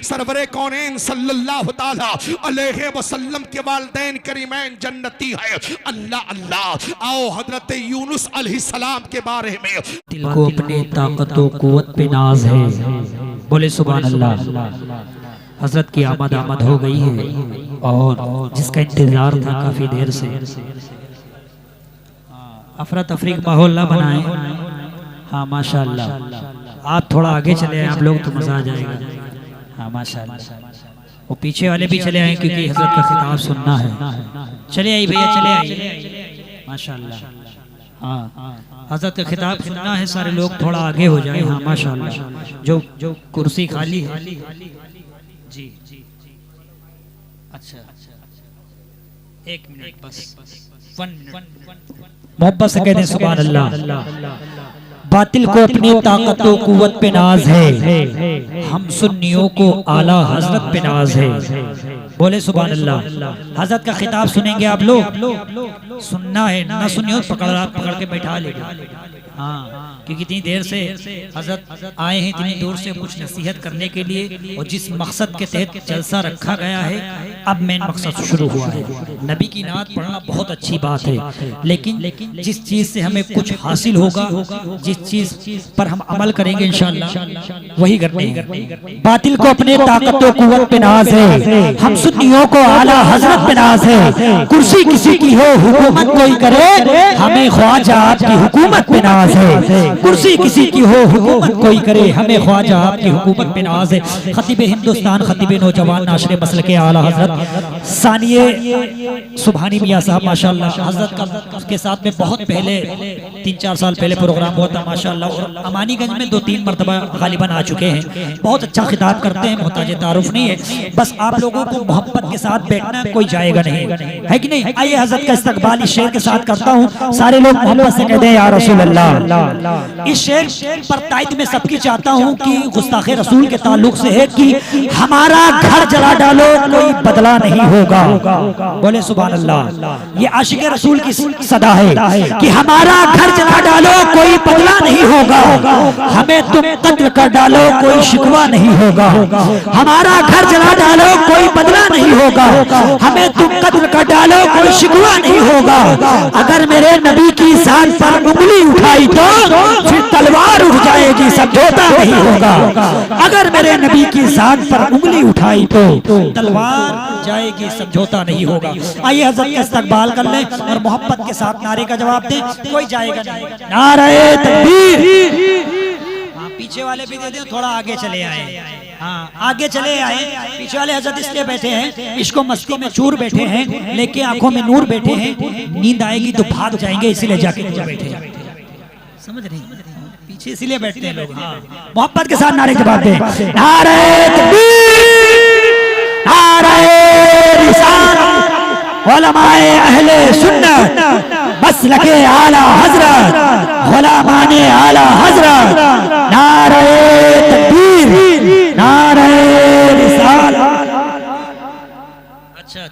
सरवरे कौनैन सल्लल्लाहु ताला अलैहि वसल्लम के वालिदैन करीमैन जन्नती है। अल्लाह अल्लाह। आओ हजरत यूनुस अलैहिस्सलाम के बारे में। दिल को अपनी ताकत व कुव्वत पे नाज है, बोले सुभान अल्लाह। हजरत की आमद हो गई है और जिसका इंतजार था काफी देर से। अफरा तफरी का माहौल ना बनाए। हाँ माशाअल्लाह, आप थोड़ा आगे चले आए, आप लोग तो मजा आ जाएगा। हाँ माशाअल्लाह, वो पीछे वाले भी चले आए क्योंकि हजरत का खिताब सुनना है। चले आइए भैया, चले आइए माशाअल्लाह। हाँ, हजरत का खिताब सुनना है, सारे लोग थोड़ा आगे हो जाए। हाँ माशाअल्लाह, जो कुर्सी खाली है जी। अच्छा, एक मिनट बस, 1 मिनट मोहब्बत से कह दें सुभान अल्लाह। बातिल को अपनी ताकत व कुव्वत पे नाज है, हम सुन्नियों को आला हजरत पे नाज है, बोले सुभान अल्लाह। हजरत का खिताब सुनेंगे आप लोग, सुनना है ना सुनियो पकड़ के बैठा लेगा। हाँ, क्योंकि इतनी देर से हजरत आए हैं, इतनी दूर से कुछ नसीहत करने के लिए, और जिस मकसद के तहत जलसा रखा गया है, अब मेन मकसद शुरू हुआ है। नबी की नात पढ़ना बहुत अच्छी बात है, लेकिन जिस चीज से हमें कुछ हासिल होगा, जिस चीज पर हम अमल करेंगे इंशाअल्लाह वही करने हैं। बातिल को अपने ताकत व कुव्वत पे नाज है, हम सुन्नियों को आला हजरत पे नाज है। कुर्सी किसी की हो हुकूमत कोई करे, हमें ख्वाजा आपकी हुकूमत पे नाज है। कुर्सी किसी की हो हुकूमत कोई करे, हमें ख्वाजा आपकी हुकूमत पे नाज है। खतीब हिंदुस्तान, खतीब नौजवान, नाशरे मसल के आला हजरत सानिए सुभानी मियां साहब माशाअल्लाह, हजरत के साथ में बहुत पहले 3-4 साल पहले प्रोग्राम हुआ था माशाअल्लाह, और अमानीगंज में 2-3 मरतबा गालिबन आ चुके हैं। बहुत अच्छा खिताब करते हैं, मोहताज तारुफ नहीं है, बस आप लोगों को मोहब्बत के साथ बैठना, कोई जाएगा नहीं, है कि नहीं। आइए हजरत का इस्तकबाल इस शेर के साथ करता हूँ, सारे लोग मोहब्बत से कहते हैं या रसूल अल्लाह। इस शेर पर तायद में सबकी चाहता हूँ कि गुस्ताखे रसूल के ताल्लुक से है कि हमारा घर जला डालो कोई बदला नहीं होगा, बोले सुभान अल्लाह। ये आशिक रसूल की सदा है कि हमारा घर जला डालो कोई बदला नहीं होगा, हमें तुम कत्ल कर डालो कोई शिकवा नहीं होगा। हमारा घर जला डालो कोई बदला नहीं होगा, हमें तुम कत्ल कर डालो कोई शिकवा नहीं होगा। अगर मेरे नबी की शान पर उंगली उठाई तो फिर तलवार उठ जाएगी, समझौता नहीं होगा। अगर मेरे नबी की शान पर उंगली उठाई तो तलवार जाएगी, समझौता नहीं होगा। आइए हजरत का इस्तकबाल कर लें और मोहब्बत के साथ नारे का जवाब दें, कोई जाएगा नहीं। नारे तकबीर। हाँ, पीछे वाले भी दे दें, थोड़ा आगे चले आए। हाँ, आगे चले आए। पीछे वाले हजरत इसलिए बैठे हैं, इश्को मस्ती में चूर बैठे हैं, लेके आंखों में नूर बैठे हैं, नींद आएगी तो भाग जाएंगे, इसीलिए जाके बैठे हैं। समझ रहे हैं, पीछे इसीलिए बैठते हैं लोग। हाँ, मोहब्बत के साथ नारे जवाब दें। नारे तकबीर, नारे रिसालत, उलमाए अहले सुन्नत, मसलके आला हजरत, उलमाए आला हजरत। नारे तकबीर, नारे रिसालत। अच्छा,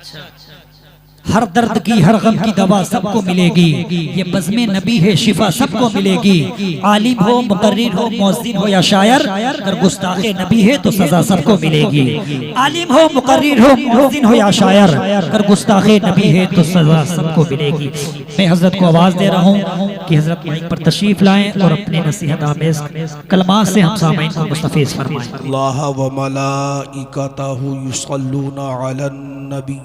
हर दर्द की हर गम की दवा सबको मिलेगी, ये बज़्मे नबी है शिफा सबको मिलेगी। आलिम हो, मुकर्रिर हो, मुअज्जिन हो या शायर, अगर गुस्ताखे नबी है तो सजा सबको मिलेगी। आलिम हो, मुकर्रिर हो, मुअज्जिन हो या शायर, अगर गुस्ताखे नबी है तो सजा सबको मिलेगी। मैं हजरत को आवाज दे रहा हूँ कि हजरत माइक पर तशरीफ लाएं और अपने नसीहत आमेज कलमात से हम सामईन को मुस्तफीज फरमाएं। अल्लाह व मलाइकतहु युसल्लूना अलन नबी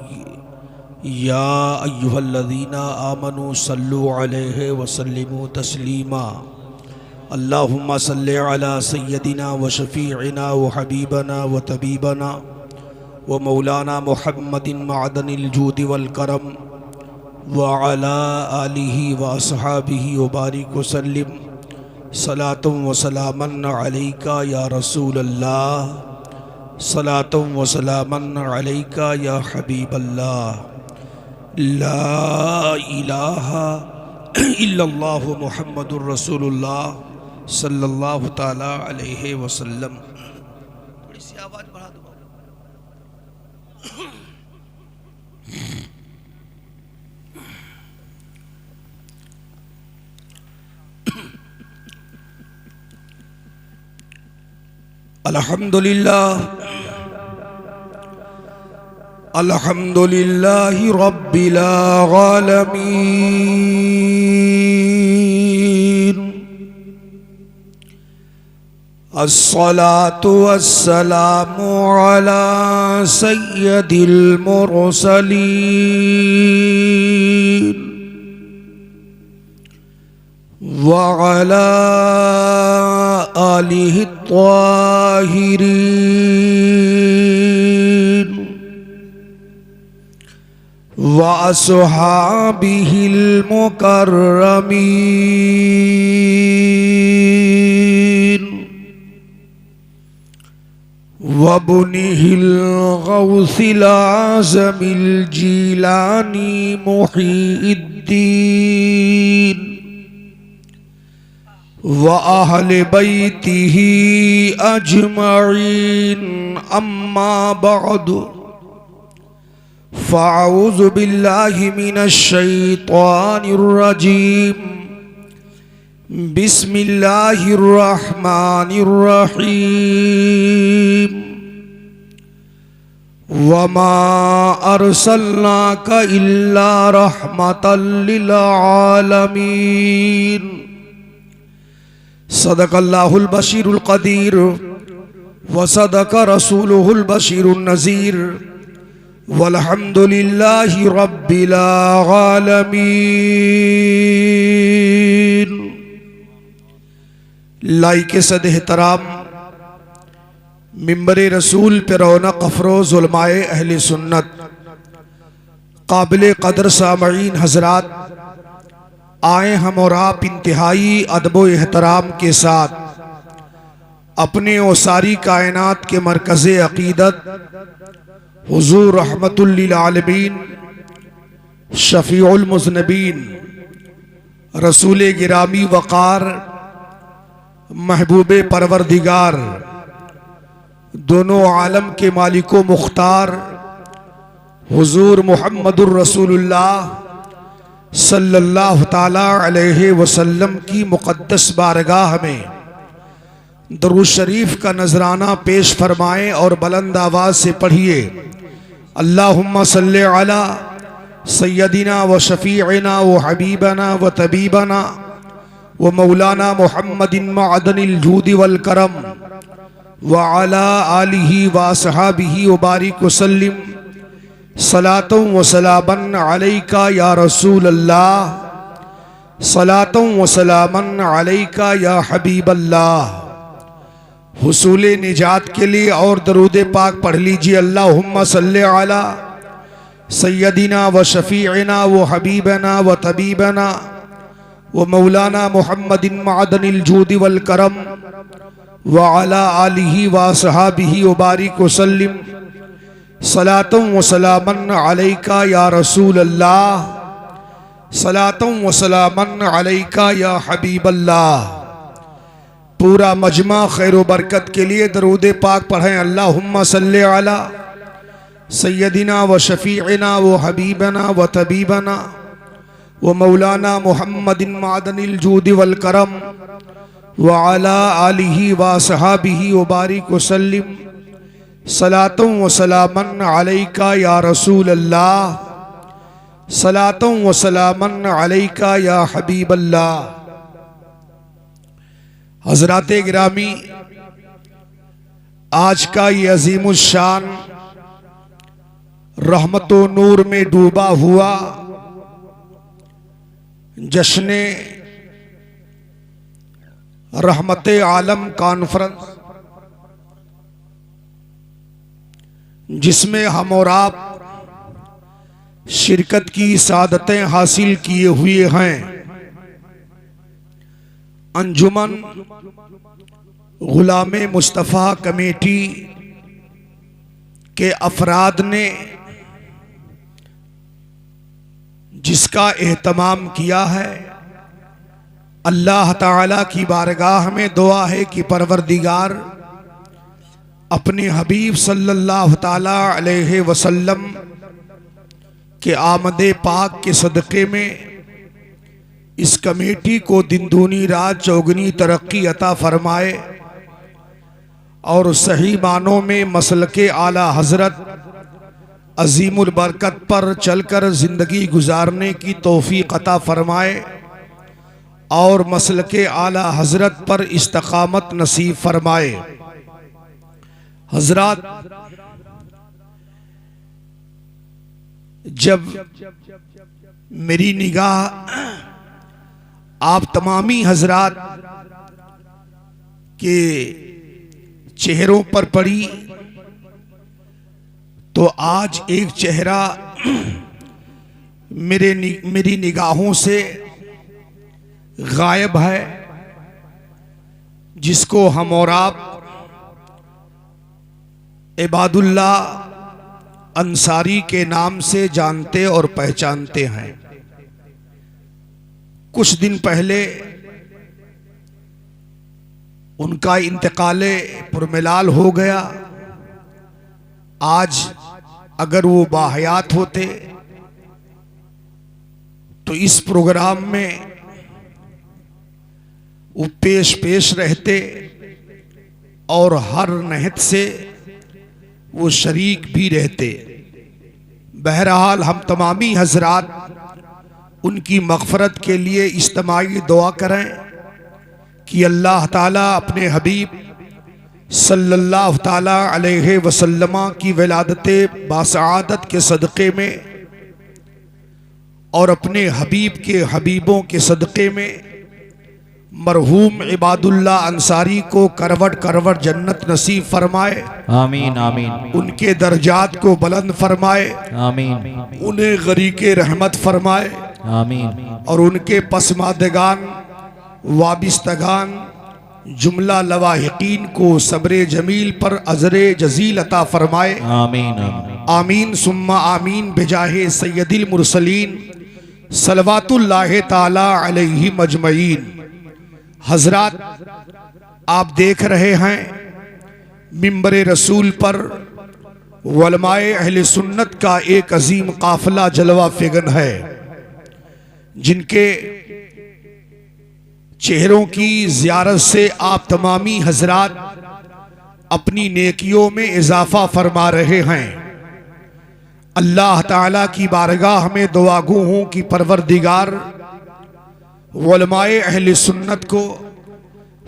या अय्युहल्लज़ीना आमनू सल्लु अलैहि व सल्लिमू तस्लीमा। अल्लाहुम्मा सल्लि अला सय्यदिना व शफीइना व हबीबना व तबीबना व मौलाना मुहम्मदिन मअदनिल जूदि वल करम व अला आलिहि व अस्हाबिहि व बारिक व सल्लिम। सलातुम व सलामन अलैका या रसूल अल्लाह, सलातुम व सलामन अलैका या हबीब अल्लाह। ला इलाहा इल्लल्लाह मुहम्मदुर रसूलुल्लाह सल्लल्लाहु ताला अलैहि वसल्लम। थोड़ी सी आवाज बढ़ा दो। अल्हम्दुलिल्लाह अल्हम्दुलिल्लाहि रब्बिल आलमीन अस्सलातु वस्सलामु अला सय्यदिल मुरसलीन व अला आलिहि त्वाहिरीन व अस्हाबिहिल मुकर्रमीन वबुनिहिल गौसिल आज़मिल जीलानी मुहीद्दीन व अहले बैतिही अजमईन अम्मा बअद फ़अऊज़ु बिल्लाहि मिनश शैतानिर रजीम बिस्मिल्लाहिर रहमानिर रहीम वमा अरसलनाका इल्ला रहमतल लिल आलमीन सदक़ल्लाहुल बशीरुल क़दीर व सदक़ रसूलुहुल बशीरुन नज़ीर वल्हम्दुलिल्लाहि रब्बिल आलमीन। लाइके सद एहतराम मिंबरे रसूल पे रौनक अफरोज़ उलमाए अहले सुन्नत काबिल कदर सामईन हजरात, आए हम और आप इंतहाई अदब व एहतराम के साथ अपने और सारी कायनात के मरकज़ अक़ीदत हुज़ूर रहमतुल लिल आलमीन शफ़ीउल मुज़नबीन रसूल गिरामी वक़ार महबूब परवरदिगार दोनों आलम के मालिको मुख्तार हुज़ूर मुहम्मदुर रसूलुल्लाह सल्लल्लाहु ताला अलैहि वसल्लम की मुक़द्दस बारगाह में दरूद शरीफ का नजराना पेश फरमाएं और बुलंद आवाज़ से पढ़िए। अल्लाहुम्मा सल्ले अला सय्यदिना व शफ़ीअना व हबीबना व तबीबना व मौलाना मुहम्मदिन मअदनिल जूदि वल करम व अला आलिहि व अस्हाबिहि व बारिक व सल्लिम सलातुं व सलामन अलैका या रसूल अल्लाह सलातुं व सलामन अलैका या हबीब अल्लाह। हुसूल निजात के लिए और दरूद पाक पढ़ लीजिए। अल्लाहुम्मा सल्ले अला सय्यदिना व शफ़ीअना व हबीबना व तबीबना व मौलाना मुहम्मदिन मअदनिल जूदि वल करम व अला आलिहि व अस्हाबिहि व बारिक व सल्लिम सलातुं व सलामन अलैका या रसूल अल्लाह सलातुं व सलामन अलैका या हबीब अल्लाह। पूरा मजमा खैर व बरकत के लिए दरूद पाक पढ़ें। अल्लाहुम्मा सल्ले अला सय्यदिना व शफ़ीअना व हबीबना व तबीबना व मौलाना मुहम्मदिन मअदनिल जूदि वल करम व अला आलिहि व अस्हाबिहि व बारिक व सल्लिम सलातुं व सलामन अलैका या रसूल अल्लाह सलातुं व सलामन अलैका या हबीब अल्लाह। हज़रात गिरामी, आज का ये अजीमुश शान रहमत व नूर में डूबा हुआ जश्न रहमत आलम कॉन्फ्रेंस, जिसमें हम और आप शिरकत की सादतें हासिल किए हुए हैं, अंजुमन गुलाम मुस्तफ़ा कमेटी के अफराद ने जिसका एहतमाम किया है, अल्लाह ताला की बारगाह में दुआ है कि परवरदिगार अपने हबीब सल्लल्लाहु ताला अलैहि वसल्लम के आमदे पाक के सदक़े में इस कमेटी को दिन दूनी रात चौगनी तरक्की अता फरमाए और सही मानों में मसलके आला हजरत अजीमुल बरकत पर चलकर ज़िंदगी गुजारने की तौफीक अता फरमाए और मसलके आला हजरत पर इस्तकामत नसीब फरमाए। हजरात, जब मेरी निगाह आप तमामी हजरात के चेहरों पर पड़ी तो आज एक चेहरा मेरी निगाहों से गायब है, जिसको हम और आप इबादुल्लाह अंसारी के नाम से जानते और पहचानते हैं। कुछ दिन पहले उनका इंतकाले पुरमिलाल हो गया। आज अगर वो बाहयात होते तो इस प्रोग्राम में वो पेश रहते और हर नहत से वो शरीक भी रहते। बहरहाल हम तमामी हजरात उनकी मग़फ़रत के लिए इज्तिमाई दुआ करें कि अल्लाह ताला अपने हबीब सल्लल्लाहु ताला अलैहि वसल्लम की विलादत बासआदत के सदक़े में और अपने हबीब के हबीबों के सदक़े में मरहूम इबादुल्लाह अंसारी को करवट करवट जन्नत नसीब फरमाए। आमीन आमीन। उनके दर्जात को बुलंद फरमाए। आमीन। उन्हें गरीके रहमत फरमाए। आमीन। और उनके पसमादगान वाबिस्तगान जुमला लवाहिकीन को सब्रे जमील पर अजरे जजील अता फरमाए। आमीन आमीन सुम्मा आमीन बिजाहे सैयदिल मुरसलीन सलवातुल्लाह ताला अलैहि मजमईन। हजरात, आप देख रहे हैं मिंबर रसूल पर उलमाए अहले सुन्नत का एक अजीम काफिला जलवा फिगन है, जिनके चेहरों की ज़ियारत से आप तमामी हजरात अपनी नेकियों में इजाफा फरमा रहे हैं। अल्लाह ताला की बारगाह में दुआ गो हूँ कि परवरदिगार उलमाए अहले सुन्नत को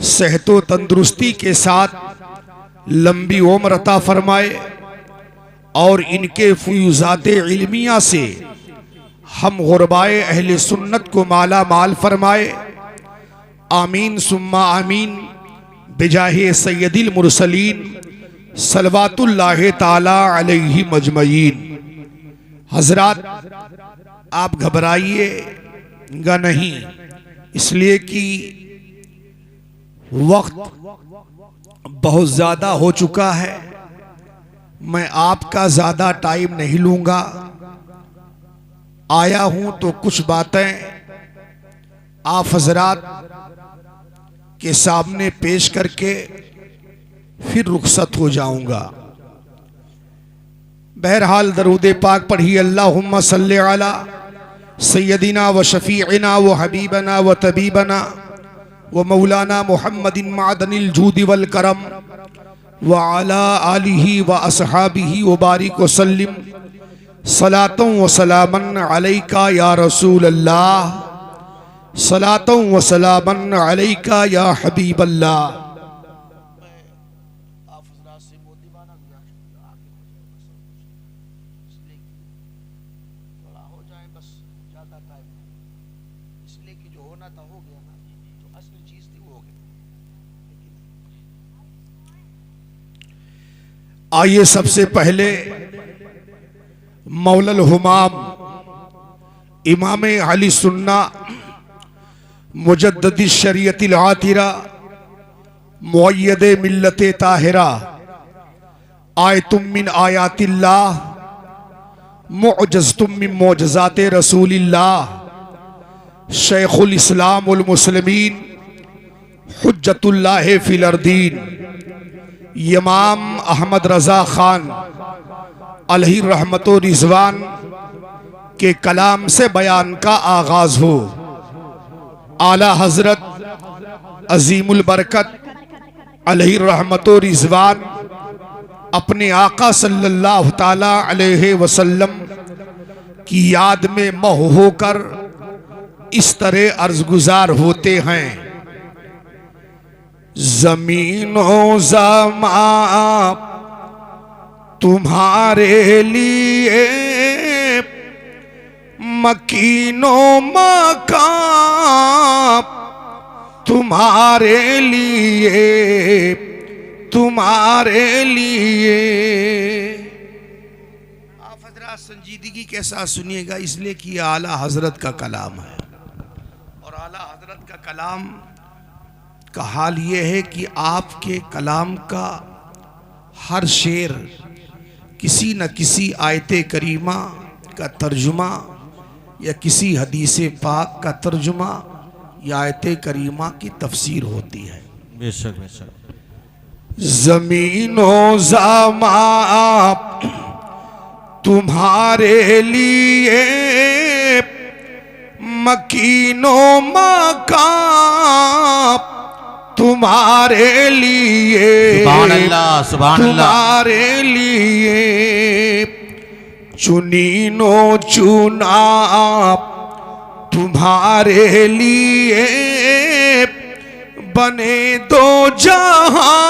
सेहत व तंदुरुस्ती के साथ लंबी उम्र अता फरमाए और इनके फ़ुयूज़ात इल्मिया से हम गुरबाए अहले सुन्नत को माला माल फरमाए। आमीन सुम्मा आमीन बिजाहे सैयदिल मुरसलीन सलवातुल्लाह ताला अलैहि मजमईन। हजरात, आप घबराइएगा नहीं, इसलिए कि वक्त बहुत ज़्यादा हो चुका है। मैं आपका ज़्यादा टाइम नहीं लूँगा। आया हूँ तो कुछ बातें आप हजरात के सामने पेश करके फिर रुखसत हो जाऊँगा। बहरहाल दरूद पाक पढ़िए। अल्लाहुम्मा सल्ली अला सय्यदिना व शफीअना व हबीबना व तबीबना व मौलाना मुहम्मदिन मादनिल जूद वल करम व अला आलिही व असहाबिही व बारिक व सल्लिम सलातों व सलामन अलैका या रसूल अल्लाह, सलातों व सलामन अलैका या हबीब अल्लाह। आइए सबसे पहले मौलल हुमाम इमाम अली सुन्ना मुजद्दिद शरीयतिल आतिरा मुअय्यद मिल्लत ताहिरा आयतुम मिन आयातिल्लाह मुअज्जज़तुम मिन मुअज्जज़ात रसूलिल्लाह शेखुल इस्लाम वल मुस्लिमीन हुज्जतुल्लाह फिल अर्दीन इमाम अहमद रज़ा खान अलैहि रहमत व रिज़वान के कलाम से बयान का आगाज हो। आला हजरत अजीमुल बरकत अलैहि रहमत व रिज़वान अपने आका सल्लल्लाहु ताला अलैहि वसल्लम की याद में मह होकर इस तरह अर्ज़गुज़ार होते हैं। ज़मीनो ज़मा तुम्हारे लिए, मकीनो मकाम तुम्हारे लिए, तुम्हारे लिए। आप हजरात संजीदगी के साथ सुनिएगा, इसलिए कि आला हजरत का कलाम है और आला हजरत का कलाम का हाल ये है कि आपके कलाम का हर शेर किसी न किसी आयते करीमा का तर्जुमा या किसी हदीस पाक का तर्जुमा या आयते करीमा की तफसीर होती है। बेशक बेशक। ज़मीनो ज़मा तुम्हारे लिए, मकीनो मकाम तुम्हारे लिए, सुभान अल्लाह सुभान अल्लाह। तुम्हारे लिए चुनीनो चुना तुम्हारे लिए, बने दो जहां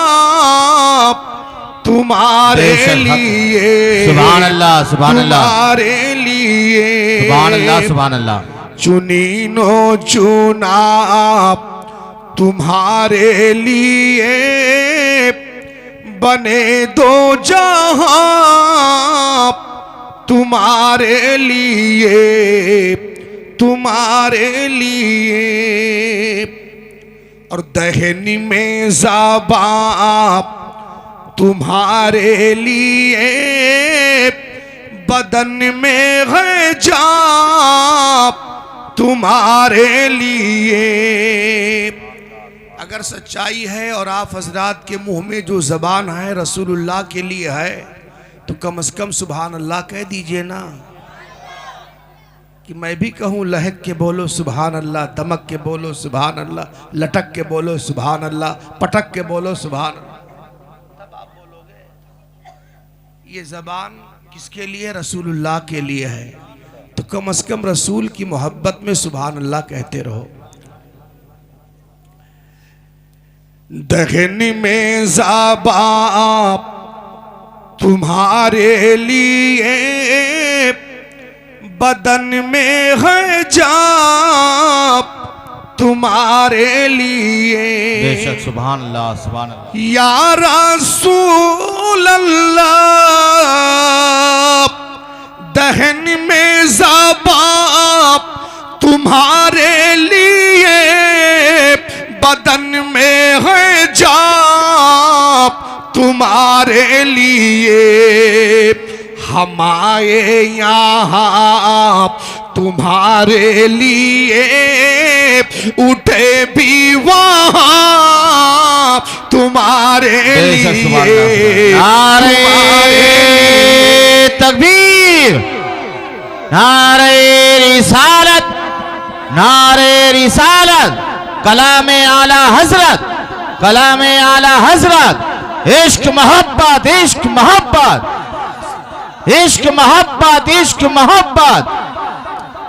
तुम्हारे लिए, सुभान अल्लाह सुभान अल्लाह, तुम्हारे लिए, सुभान अल्लाह सुभान अल्लाह। चुनीनो चुना तुम्हारे लिए, बने दो जहां तुम्हारे लिए, तुम्हारे लिए। और दहनी में ज़बां तुम्हारे लिए, बदन में है जान तुम्हारे लिए। अगर सच्चाई है और आप हजरात के मुंह में जो ज़बान है रसूलुल्लाह के लिए है, तो कम से कम सुभान अल्लाह कह दीजिए ना। कि मैं भी कहूँ लहक के बोलो सुभान अल्लाह, दमक के बोलो सुभान अल्लाह, लटक के बोलो सुभान अल्लाह, पटक के बोलो सुभान अल्लाह, तब आप बोलोगे। ये ज़बान किसके लिए? रसूलुल्लाह के लिए है। तो कम से कम रसूल की मोहब्बत में सुभान अल्लाह कहते रहो। दहनी में ज़बां तुम्हारे लिए, बदन में है जान तुम्हारे लिए। बेशक सुभान अल्लाह सुभान अल्लाह। या रसूल अल्लाह, दहन में ज़बां तुम्हारे लिए, बदन में है जान तुम्हारे लिए। हम आए यहाँ तुम्हारे लिए, उठे भी वहाँ तुम्हारे लिए। नारे तकबीर, नारे रिसालत, नारे रिसालत, कलामे आला हजरत, कलामे आला हजरत। इश्क मोहब्बत, इश्क मोहब्बत, इश्क मोहब्बत, इश्क मोहब्बत।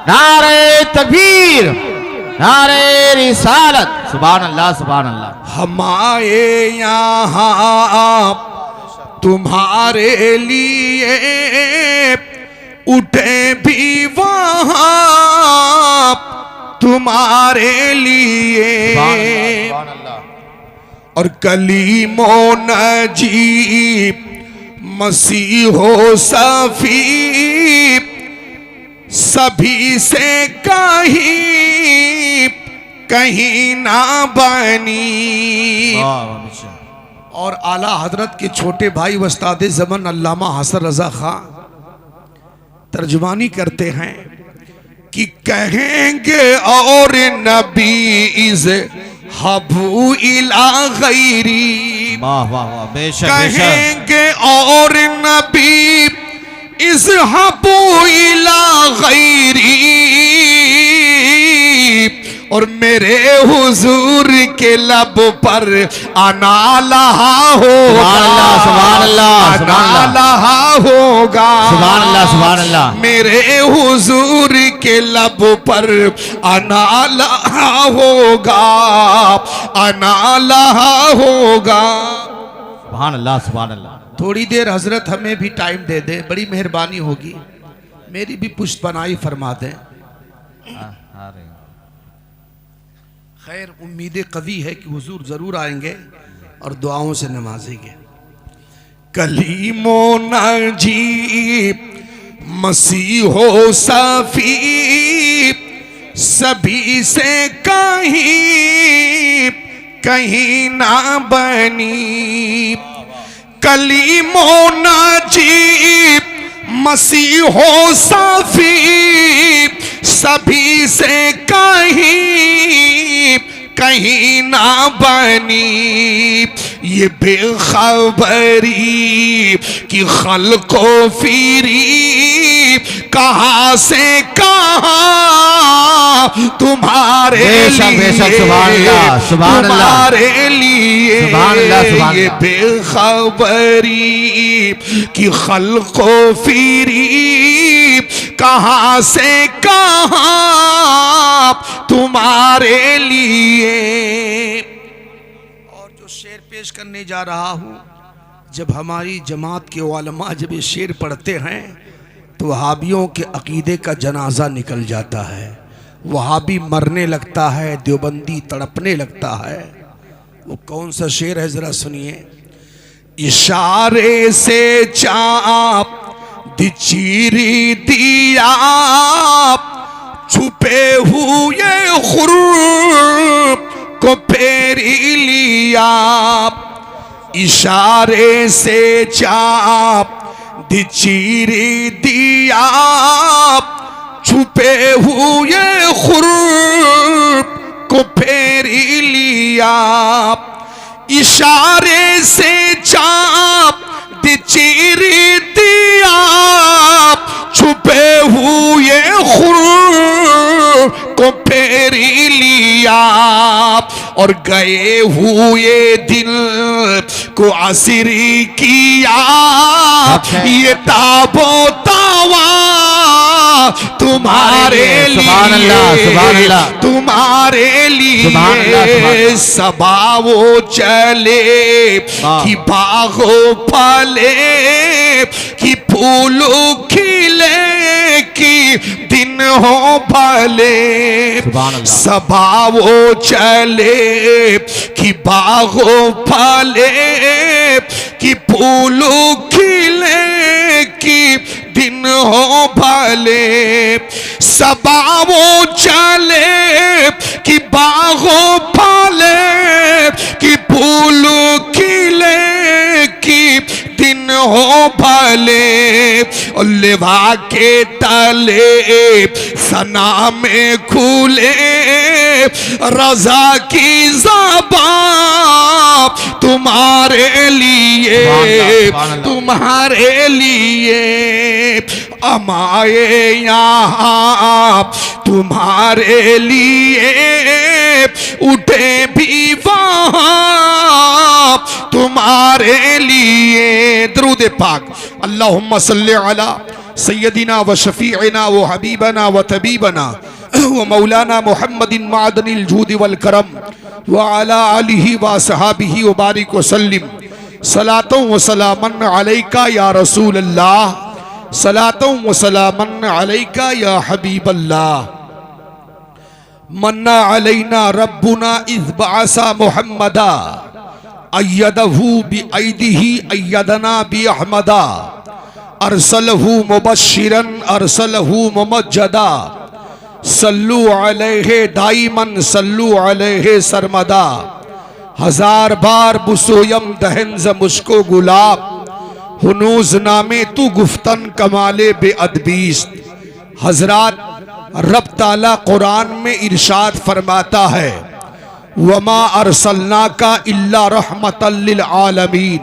नारे तकबीर, नारे रिसालत, सुभान अल्लाह सुभान अल्लाह। हम आए यहाँ तुम्हारे लिए, उठे भी वहाँ तुम्हारे लिए। सुभान अल्लाह। और कलीमो नजीब मसीहो सफी, सभी से कहीं कहीं ना बनी। और आला हजरत के छोटे भाई वस्ताद ज़मन अल्लामा हसन रजा खां तर्जुमानी करते हैं कि कहेंगे और नबी इज़ हबू इला गैरी, वाह वाह वाह, बेशक कहेंगे और नबी इज़ हबू इला गैरी, और मेरे हुजूर के लब पर आना लहा होगा, सुभान अल्लाह, सुभान आना अल्लाह, लहा होगा, सुभान अल्लाह, सुभान अल्लाह। मेरे हुजूर के लब पर आना लहा होगा, आना लहा होगा। सुभान अल्लाह, सुभान अल्लाह। थोड़ी देर हजरत हमें भी टाइम दे दे, बड़ी मेहरबानी होगी, मेरी भी पुष्ट बनाई फरमा दें। खैर उम्मीद कवी है कि हुजूर जरूर आएंगे और दुआओं से नवाजेंगे। कलीमो नजीब मसीहो सफी सभी से कहीं कहीं ना बनी, कलीमो नजीब मसीहो सफी सभी से कहीं कहीं ना बनी, ये बेखबरी कि खल्को फिरी कहाँ से कहाँ तुम्हारे बेशक, बेशक, सुभान अल्लाह, सुभान अल्लाह, तुम्हारे लिए, सुभान अल्लाह, सुभान ये अल्लाह। बेखबरी कि खल्को फिरी कहाँ से कहाँ तुम्हारे लिए। और जो शेर पेश करने जा रहा हूँ, जब हमारी जमात के उलमा जब ये शेर पढ़ते हैं तो वहाबियों के अकीदे का जनाजा निकल जाता है, वहाबी मरने लगता है, देवबंदी तड़पने लगता है। वो कौन सा शेर है जरा सुनिए। इशारे से चाप चीरी दिया छुपे हुए खुर्ब को फेरी लिया, इशारे से चाप चीरी दिया छुपे हुए खुर्ब को फेरी लिया, इशारे से चाप चीरी दिया छुपे हुए खुर्ब को फेरी लिया, और गए हुए दिल को असरी किया, ये ताबो तावा तुम्हारे सुभान अल्लाह, सुभान लिए, अल्लाह, तुम्हारे सुभान अल्लाह, सुभान लिए अल्लाह। सबाओ चले कि बागो फले कि फूलों खिले कि दिन हो भले, सुभान अल्लाह। सबाओ चले कि बागो फले कि फूलों खिले कि दिन हो भले, सबाओ चले कि बागों फले कि फूल खिले कि दिन हो भले, और लेवा के तले सना में खुले रजा की ज़बान तुम्हारे लिए, तुम्हारे लिए अमाए यहाँ तुम्हारे लिए उठे भी वहाँ तुम्हारे लिए। दरूद पाक अल्लाहुम्मा सल्ली अला सय्यदिना व शफीअना व हबीबना व तबीबना व मौलाना मुहम्मदिन मादनिल जूद वल करम व अला आलिहि व सहाबिहि व बारिक व सल्लिम सलातो व सलामन अलैका या रसूल अल्लाह, सलातो व सलामन अलैका या हबीब अल्लाह। मन्ना अलैना रब्बुना इज़ बअसा मुहम्मदा अय्यदहु बिअयदिही अय्यदना बिअहमदा, अरसलहु मुबश्शिरन अरसलहु मुमज्जदा, सल्लु अलैहि दाइमन सल्लु अलैहि सरमदा। हजार बार बुसोयम दहन ज मुश्को गुलाब, हुनूज नामे तू गुफ्तन कमाले बेअदबीस्त। हजरात रब ताला कुरान में इरशाद फरमाता है, वमा अरसलना का इल्ला रहमतल लिल आलमीन,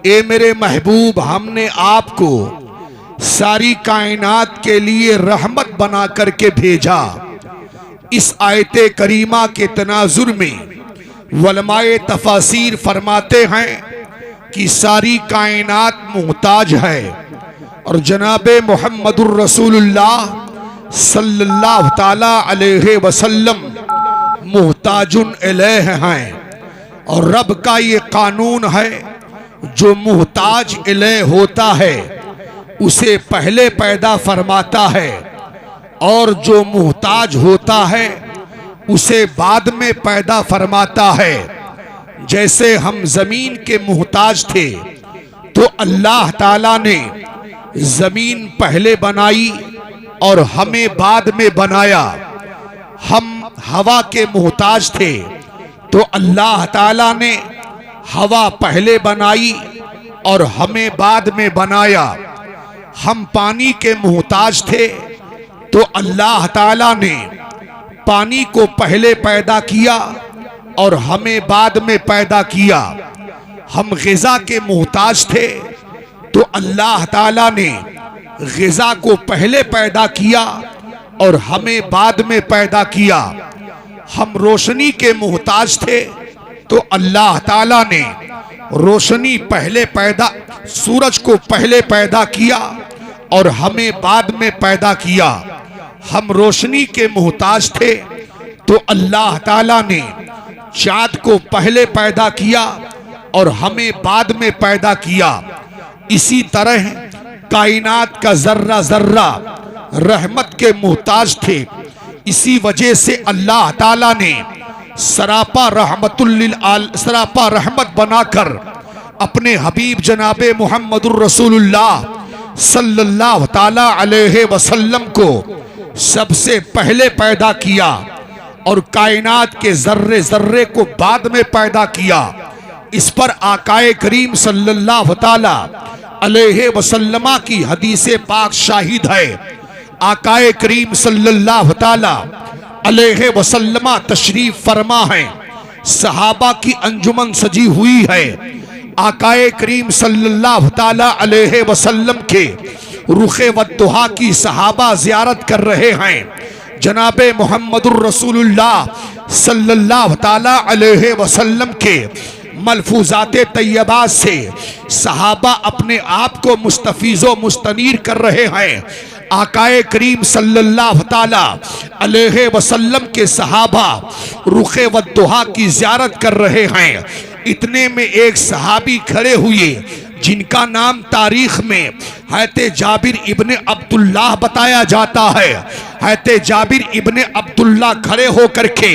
ए मेरे महबूब हमने आपको सारी कायनात के लिए रहमत बना करके भेजा। इस आयत करीमा के तनाजुर में वलमाए तफासीर फरमाते हैं कि सारी कायनात मुहताज है और जनाबे मुहम्मदुर रसूलुल्लाह सल्लल्लाहु ताला अलैहि वसल्लम मुहताजुन इलैह हैं। और रब का ये कानून है, जो मुहताज इलैह होता है उसे पहले पैदा फरमाता है और जो मुहताज होता है उसे बाद में पैदा फरमाता है। जैसे हम जमीन के मुहताज थे तो अल्लाह ताला ने जमीन पहले बनाई और हमें बाद में बनाया। हम हवा के मुहताज थे तो अल्लाह ताला ने हवा पहले बनाई और हमें बाद में बनाया। हम पानी के मुहताज थे तो अल्लाह ताला ने पानी को पहले पैदा किया और हमें बाद में पैदा किया। हम ग़िज़ा के मुहताज थे तो अल्लाह ताला ने ग़िज़ा को पहले पैदा किया और हमें बाद में पैदा किया। हम रोशनी के मुहताज थे तो अल्लाह ताला ने रोशनी पहले पैदा, सूरज को पहले पैदा किया और हमें बाद में पैदा किया। हम रोशनी के मुहताज थे तो अल्लाह ताला ने चाँद को पहले पैदा किया और हमें बाद में पैदा किया। इसी तरह कायनात का जर्रा जर्रा रहमत के मुहताज थे। इसी वजह से अल्लाह ताला ने सरापा सरापा रहमत बनाकर अपने हबीब जनाबे मुहम्मदुर रसूलुल्लाह सल्लल्लाहु ताला अलैहि वसल्लम को सबसे पहले पैदा किया और कायनात के जर्रे जर्रे को बाद में पैदा किया। इस पर आकाए करीम सल्लल्लाहु ताला अलैहि वसल्लमा की हदीसे पाक शाहिद है। आकाए करीम सल्लल्लाहु ताला अलैहि वसल्लमा तशरीफ फरमा है। सहाबा की अंजुमन सजी हुई है। आकाए करीम सल्लल्लाहु ताला अलैहि वसल्लम के रुखे वद्दुहा की सहाबा ज़ियारत कर रहे हैं। जनाबे मुहम्मदुर रसूलुल्लाह सल्लल्लाहु ताला अलैहि वसल्लम के मलफूजाते तैयबात से सहाबा अपने आप को मुस्तफीज़ो मुस्तनीर कर रहे हैं। आकाए करीम सल्लल्लाहु ताला अलैहि वसल्लम के सहाबा रुखे वद्दुहा की ज़ियारत कर रहे हैं। इतने में एक सहाबी खड़े हुए जिनका नाम तारीख में हैते जाबिर इब्ने अब्दुल्लाह बताया जाता है। हैते जाबिर इब्ने अब्दुल्लाह खड़े होकर के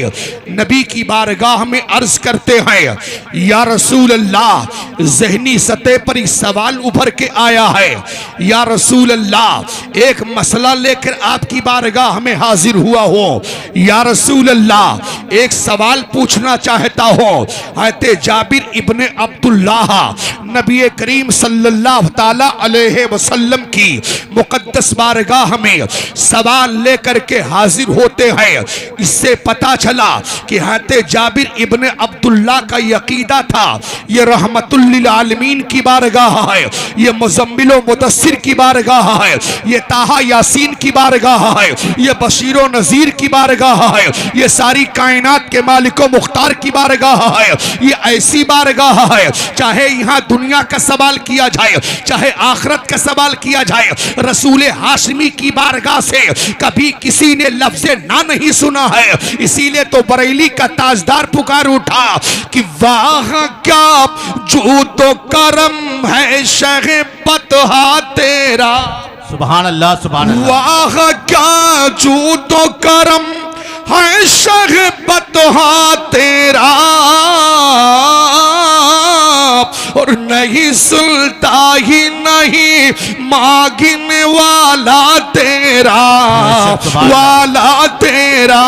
नबी की बारगाह में अर्ज करते हैं, या रसूल अल्लाह, ज़हनी सतह पर एक सवाल उभर के आया है। या रसूल अल्लाह, एक मसला लेकर आपकी बारगाह में हाजिर हुआ हो। या रसूल अल्लाह, एक सवाल पूछना चाहता हो। हैते जाबिर इब्ने अब्दुल्लाह नबी करीम सल्लल्लाहु ताला अलैहि वसल्लम की मुकद्दस बारगाह में सवाल लेकर के हाजिर होते हैं। इससे पता चला कि हज़रत जाबिर इब्ने अब्दुल्लाह का यकीदा था ये रहमतुल लिल आलमीन की बारगाह है, ये मुज़म्मिल व मुदस्सिर की बारगाह है, ये ताहा यासीन की बारगाह है, ये बशीर व नज़ीर की बारगाह है, ये सारी कायनात के मालिक व मुख्तार की बारगाह है। ये ऐसी बारगाह है, चाहे यहाँ दुनिया का सवाल किया जाए चाहे आखिरत का सवाल किया जाए, रसूल हाशमी की बारगाह से कभी किसी ने लफ्ज़ ना नहीं सुना है। इसीलिए तो बरेली का ताजदार पुकार उठा कि वाह क्या जूदो करम है शहे बतहा तेरा। सुभान अल्लाह, सुभान अल्लाह। वाह क्या जूदो करम है शहे बतहा तेरा, और नहीं सुनता ही नहीं मांगने वाला तेरा, वाला तेरा।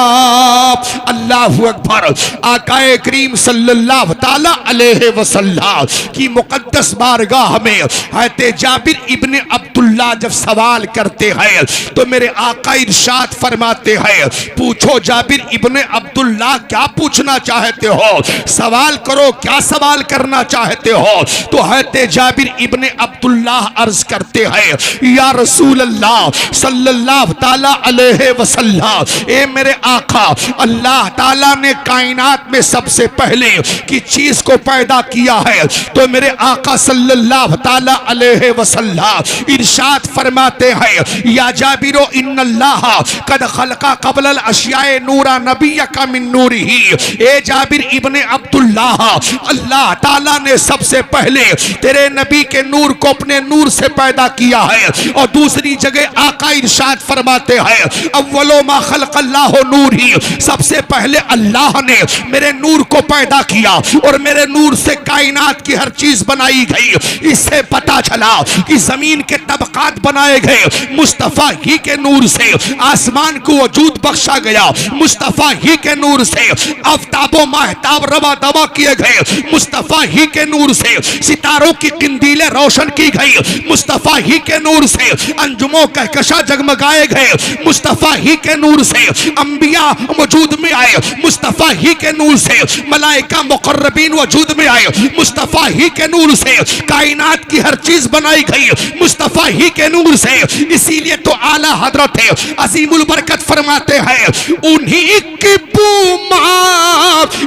अल्लाहु अकबर। आकाए करीम सल्लल्लाहु ताला अलैहि वसल्लम की मुकद्दस बारगाह में हज़रत जाबिर इब्ने अब्दुल्लाह अब्दुल्लाह जब सवाल करते हैं तो मेरे आका इरशाद फरमाते हैं, पूछो जाबिर इब्ने अब्दुल्लाह क्या पूछना चाहते हो, सवाल करो क्या सवाल करना चाहते हो। तो है जाबिर इब्ने अब्दुल्लाह अर्ज करते हैं, या रसूल अल्लाह सल्लल्लाहु ताला अलैहि वसल्लम, ए मेरे आका, अल्लाह ताला ने कायनात में सबसे पहले की चीज को पैदा किया है तो मेरे आका सल्लल्लाहु ताला अलैहि वसल्लम इरशाद फरमाते हैं, या जाबिरो इन्नल्लाह कद खलका क़ब्लल अशियाए नूरा नबिय्यका मिन नूरिही। ए जाबिर इब्ने अब्दुल्लाह, अल्लाह ताला ने सबसे पहले तेरे नबी के नूर को अपने नूर से पैदा किया है। और दूसरी जगह आका इरशाद फरमाते हैं, अव्वलो मा खलक़ल्लाहु नूरी, सबसे पहले अल्लाह ने मेरे नूर को पैदा किया और मेरे नूर से कायनात की हर चीज बनाई गई। इससे पता चला कि जमीन के तबकात बनाए गए मुस्तफा ही के नूर से, आसमान को वजूद बख्शा गया मुस्तफा ही के नूर से, आफ्ताबो महताब रवा दवा किए गए मुस्तफा ही के नूर से, सितारों की किंदीलें रोशन की गई मुस्तफा ही के नूर से, अंजुमों कहकशा जगमगाए गए मुस्तफा ही के नूर से, अंबिया वजूद में आए मुस्तफा ही के नूर से, मलाइका मुकर्रबीन वजूद में आए मुस्तफा ही के नूर से, कायनात की हर चीज बनाई गई मुस्तफा ही के नूर से। इसीलिए तो आला हजरत है अजीमुल बरकत फरमाते हैं, उन्हीं की पूमा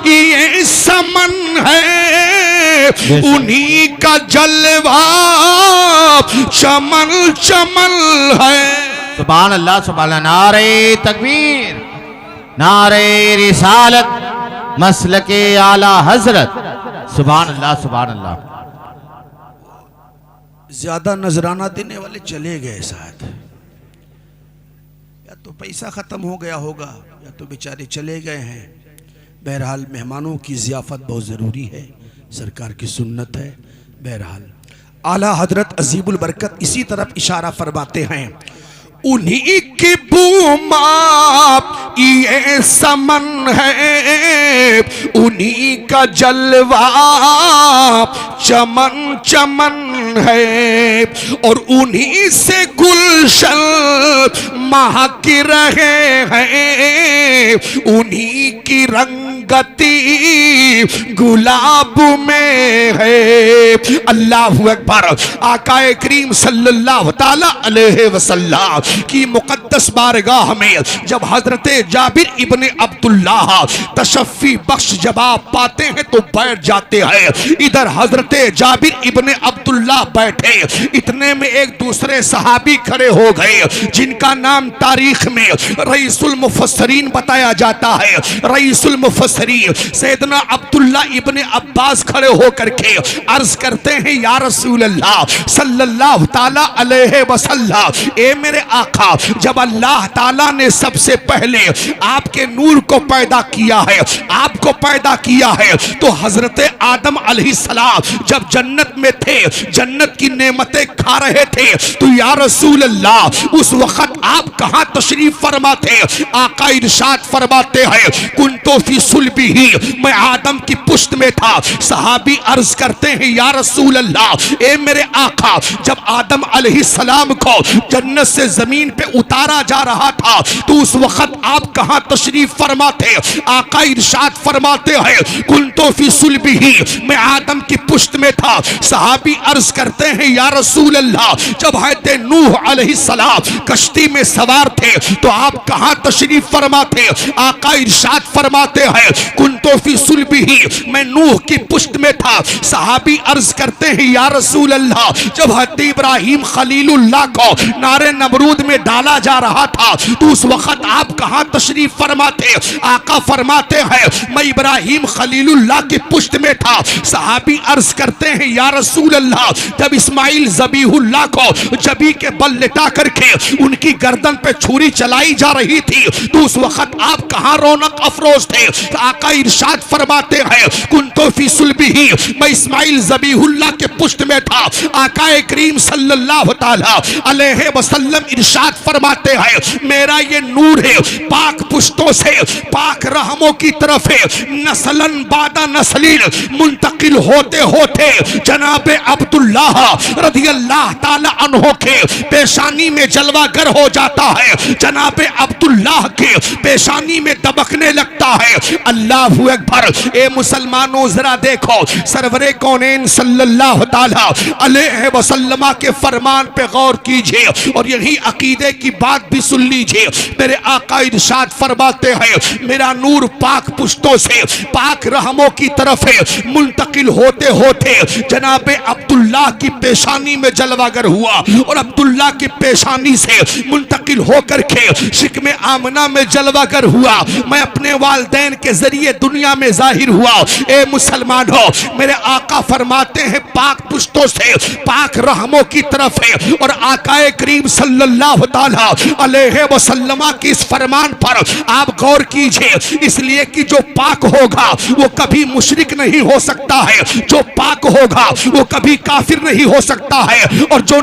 ये समन है, उन्हीं का जलवा चमन चमन है। सुभान अल्लाह सुभान अल्लाह। नारे तकबीर, नारे रिसालत, मसलके आला हजरत। सुभान अल्लाह सुभान अल्लाह। ज्यादा नजराना देने वाले चले गए शायद, या तो पैसा खत्म हो गया होगा या तो बेचारे चले गए हैं। बहरहाल मेहमानों की ज़ियाफ़त बहुत ज़रूरी है, सरकार की सुन्नत है। बहरहाल आला हजरत अजीबुल बरकत इसी तरफ इशारा फरमाते हैं, उन्हीं की बूमा ये समन है, उन्हीं का जलवा चमन चमन है, और उन्हीं से गुलशन महक रहे हैं, उन्हीं की रंगती गुलाब में है। अल्लाहु अकबर। आकाए करीम सल्लल्लाहु ताला अलैहि वसल्लम की मुकद्दस बारगाह में जब हजरत जाबिर इब्ने अब्दुल्लाह तशफ़ी बख्श जवाब पाते हैं तो बैठ जाते हैं। इधर हजरत जाबिर इब्ने अब्दुल्लाह बैठे, इतने में एक दूसरे सहाबी खड़े हो गए जिनका नाम तारीख में रईसुल मुफस्सरीन बताया जाता है। रईसुल मुफस्सरीन सैयदना अब्दुल्ला इब्ने अब्बास खड़े होकर के अर्ज करते हैं, या रसूल अल्लाह सल्लल्लाहु ताला अलैहि वसल्लम, ए मेरे आका, जब अल्लाह ताला ने सबसे पहले आपके नूर को पैदा किया है, आपको पैदा किया है, तो हजरत आदम अलैहिस्सलाम जब जन्नत में थे, जन्नत की नेमतें खा रहे थे, तो या रसूल अल्लाह उस वक्त आप कहां तशरीफ फरमा थे? आका इरशाद फरमाते हैं, कुंतो फी सुल्बिही, मैं आदम की पुश्त में था। सहाबी अर्ज करते हैं, या रसूल अल्लाह, ए मेरे आका, जब आदम अलैहिस्सलाम को जन्नत से जमीन पे उतारा जा रहा था तो उस वक्त आप कहां तशरीफ फरमा थे? आका इरशाद फरमाते हैं, कुंतो फी सुल्बिही, मैं आदम की पुश्त में था। सहाबी अर्ज करते हैं, या रसूल अल्लाह, जब हैते नूह अलैहिस्सलाम कश्ती में सवार थे तो आप कहां तशरीफ फरमा थे? आका इरशाद फरमाते हैं, कुंतो फी सुल्बिही, मैं नूह की पुश्त में था। सहाबी अर्ज करते हैं, या रसूल अल्लाह, जब हज़रत इब्राहिम खलीलुल्लाह को नारे नमरूद में डाला जा रहा था तो उस वक्त आप कहां तशरीफ फरमा थे? आका फरमाते हैं, मैं इब्राहिम खलीलुल्लाह की पुश्त में था। सहाबी अर्ज करते हैं, या रसूल अल्लाह, जब इस्माइल ज़बीहुल्लाह को जबी के बल लिटा करके उनकी गर्दन पे छुरी चलाई जा रही थी तो उस वक्त आप कहां रौनक अफरोज थे? आका इरशाद फरमाते हैं कुंतो फी सुल्बिही, मैं इस्माइल ज़बीहुल्लाह के पुष्ट में था। आका करीम सल्लल्लाहु ताला अलैहि वसल्लम इरशाद फरमाते हैं मेरा ये नूर है पाक पुष्टों से पाक रहमों की तरफ है, नस्लन बादा नस्लिन मुंतकिल होते होते जनाबे अब्दुल्लाह रदियल्लाह ताला अन्हो के पेशानी में जलवागर हो जाता है, जनाबे अब्दुल्लाह के पेशानी में दबकने लगता है। अल्लाहु अकबर। ए मुसलमानों जरा देखो सरवरे कौनैन सल्लल्लाहु ताला अलैहि वसल्लम के फरमान पे गौर कीजिए और यही अकीदे की बात भी सुन लीजिए। मेरे आका इरशाद फरमाते हैं मेरा नूर पाक पुष्टों से पाक रहमों की तरफ है, मुंतकिल होते होते जनाबे अब्दुल्लाह की पेशानी में जलवागर हुआ और अब्दुल्लाह की पेशानी से मुंतकिल होकर के शिकमे आमना में जलवागर हुआ। मैं अपने वालदैन के जरिए दुनिया में जाहिर हुआ। ए मुसलमानों, मेरे आका फरमाते हैं पाक पुष्टों से पाक रहमों की तरफ है और आकाए करीम सल्लल्लाहु ताला अलैहि वसल्लम की इस फरमान पर आप गौर कीजिए, इसलिए कि जो पाक होगा वो कभी मुशरिक नहीं हो सकता है, जो पाक होगा वो कभी काफिर नहीं हो सकता है और जो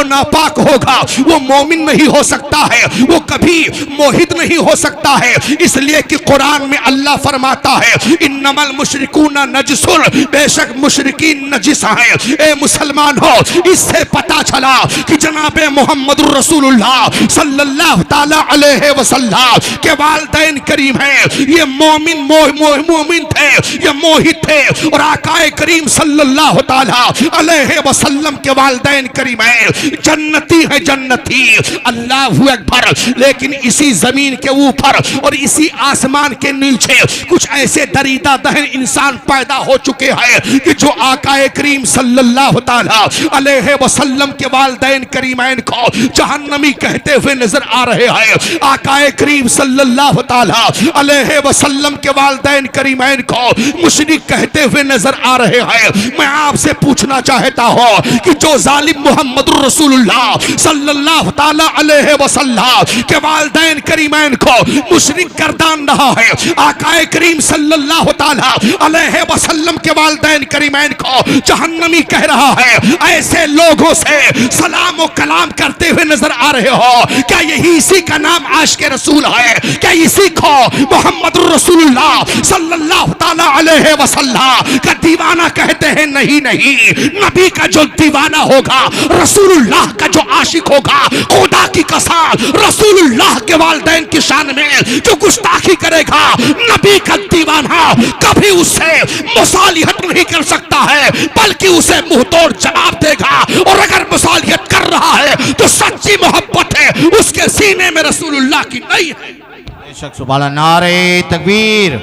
नापाक होगा वो मोमिन नहीं हो सकता है, वो कभी मोहित नहीं हो सकता है। इसलिए कि कुरान में अल्लाह फरमाता है इन्नमल मुशरिकून नजसुन, बेशक मुशरिकीन नजिस हैं। ए मुसलमान हो, इससे पता चला कि जनाबे मुहम्मदुर रसूलुल्लाह सल्लल्लाहु ताला अलैहि वसल्लम के वालिदैन करीम हैं, ये मोमिन थे, ये मोहित थे और आकाए करीम सल्लल्लाहु ताला अलैहि वसल्लम के वालिदैन करीम हैं, जन्नती है जन्नती। अल्लाहु अकबर। लेकिन इसी जमीन के ऊपर और इसी आसमान के नीचे कुछ ऐसे दरीदा दहन इंसान पैदा हो चुके हैं कि जो आकाए करीम सल्लल्लाहु ताला अलैहि वसल्लम के वालिदैन करीमैन को जहन्नमी कहते हुए नजर आ रहे हैं। आकाए करीम सल्लल्लाहु ताला अलैहि वसल्लम के वालिदैन करीमैन को मुशरिक कहते हुए नजर आ रहे हैं। मैं आपसे पूछना चाहता हूं कि जो जालिम मुहम्मदुर रसूलुल्लाह सल्लल्लाहु ताला अलैहि वसल्लम के वालिदैन करीमैन को मुशरिक गर्दान रहा है, आकाए करीम सल्लल्लाहु ताला अलैहि वसल्लम के वालिदैन करीमैन को जहन्नमी कह रहा है, ऐसे लोगों से सलाम और कलाम करते हुए नजर आ रहे हो। क्या यही इसी का नाम आशिक रसूल है? क्या इसी को मुहम्मदुर रसूलुल्लाह सल्लल्लाहु ताला अलैहि वसल्लम का दीवाना कहते हैं? नहीं नहीं, नबी का जो दीवाना होगा, रसूलुल्लाह का जो आशिक होगा, खुदा की कसम रसूलुल्लाह के वालिदैन की शान में जो गुस्ताखी करेगा, नबी का दीवाना कभी उससे मुसालिहत नहीं कर सकता है, बल्कि उसे मुंहतोड़ जवाब देगा। और अगर मुसालिहत कर रहा है तो सच्ची मोहब्बत है उसके सीने में रसूलुल्लाह की नहीं है। बेशक सुभान। नारे तकबीर,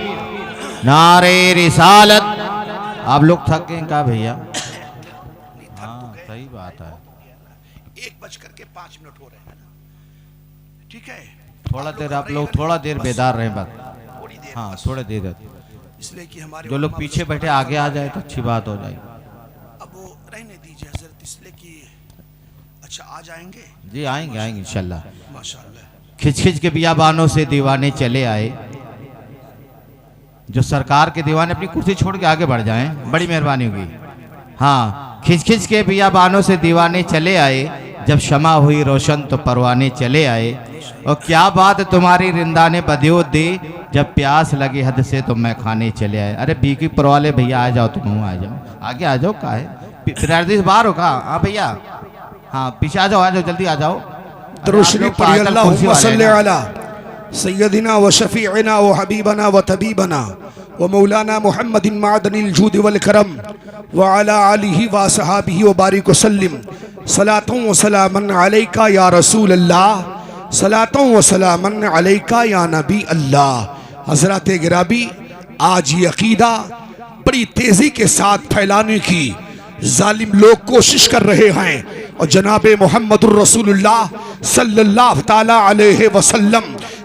नारे रिसालत। आप लोग थक गए क्या भैया? हाँ सही बात है। 1:05 हो रहे हैं, ठीक है? थोड़ा देर आप लोग थोड़ा देर बेदार रहे बात। हाँ थोड़े देर, इसलिए कि हमारे जो लोग पीछे बैठे आगे आ जाए तो अच्छी बात हो जाएगी। अब वो रहने दीजिए हजरत, इसलिए कि अच्छा आ जाएंगे। जी आएंगे आएंगे इंशाल्लाह। माशाल्लाह। खिंच खिंच के बियाबानों से दीवाने चले आए। जो सरकार के दीवाने अपनी कुर्सी छोड़ के आगे बढ़ जाएं, बड़ी मेहरबानी होगी। हाँ, खिंच खिंच के बियाबानों से दीवाने चले आए, जब शमा हुई रोशन तो परवाने चले आए। और क्या बात तुम्हारी रिंदाने बदियो दे, जब प्यास लगी हद से तो मैं खाने चले आए। अरे बीकी परवाले भैया आ जाओ, तुम आ जाओ, आगे आ जाओ। का है बाहर होगा? हाँ भैया, हाँ पीछे आ जाओ जल्दी आ जाओ। दरूशरी पढ़िए अल्लाहुम्मा सल्ली अला सय्यदिना व शफीअना व हबीबना व तबीबना व मौलाना मुहम्मदिन मादनिल जूद वल करम व अला आलिहि व असहाबिहि व बारिक वसल्लिम। सलातुं व सलामन अलैका या रसूल अल्लाह, सलातुं व सलामन अलैका या नबी अल्लाह। हज़रात गिरामी, आज ये अकीदा बड़ी तेज़ी के साथ फैलाने की जालिम लोग कोशिश कर रहे हैं और जनाबे मुहम्मदुर रसूलुल्लाह सल्लल्लाहु ताला अलैहि वसल्लम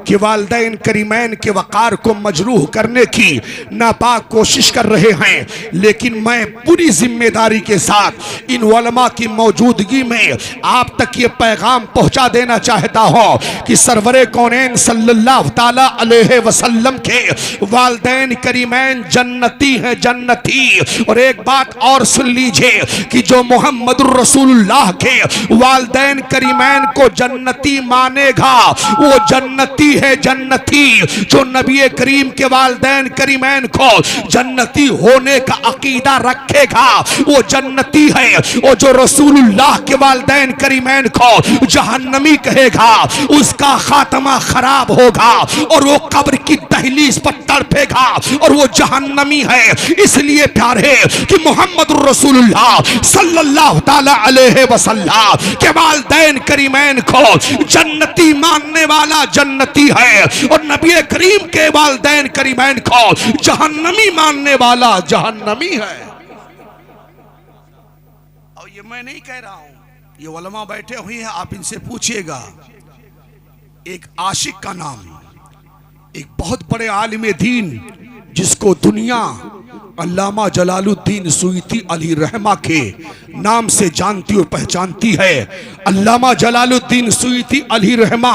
कि वालिदैन करीमैन के वक़ार को मजरूह करने की नापाक कोशिश कर रहे हैं, लेकिन मैं पूरी जिम्मेदारी के साथ इन उलमा की मौजूदगी में आप तक ये पैगाम पहुंचा देना चाहता हूं कि सरवरे कौनैन सल्लल्लाहु ताला अलैहि वसल्लम के वालिदैन करीमैन जन्नती हैं, जन्नती। और एक बात और सुन लीजिए कि जो मोहम्मदुर रसूलुल्लाह के वालिदैन करीमैन को जन्नती मानेगा वो जन्नती है, जन्नती। जो नबी करीम के वालिदैन करीमैन को जन्नती होने का अकीदा रखेगा वो जन्नती है। और जो रसूलुल्लाह के वालिदैन करीमैन को जहन्नमी कहेगा उसका खात्मा खराब होगा और वो कब्र की दहलीज पर तड़पेगा और वो जहन्नमी है। इसलिए प्यारे कि मोहम्मद रसूलुल्लाह सल्लल्लाहु ताला अलैहि वसल्लम के वालिदैन करीमैन को जन्नती मानने वाला जन्नती है और नबी करीम के वालिदैन करीमैन को जहन्नमी मानने वाला जहन्नमी है। और ये मैं नहीं कह रहा हूं, ये उलमा बैठे हुए हैं, आप इनसे पूछिएगा। एक आशिक का नाम, एक बहुत बड़े आलिम दीन जिसको दुनिया अल्लामा जलालुद्दीन सुयती अली रहमा के नाम से जानती और पहचानती है। अल्लामा जलालुद्दीन सुयती अली रहमा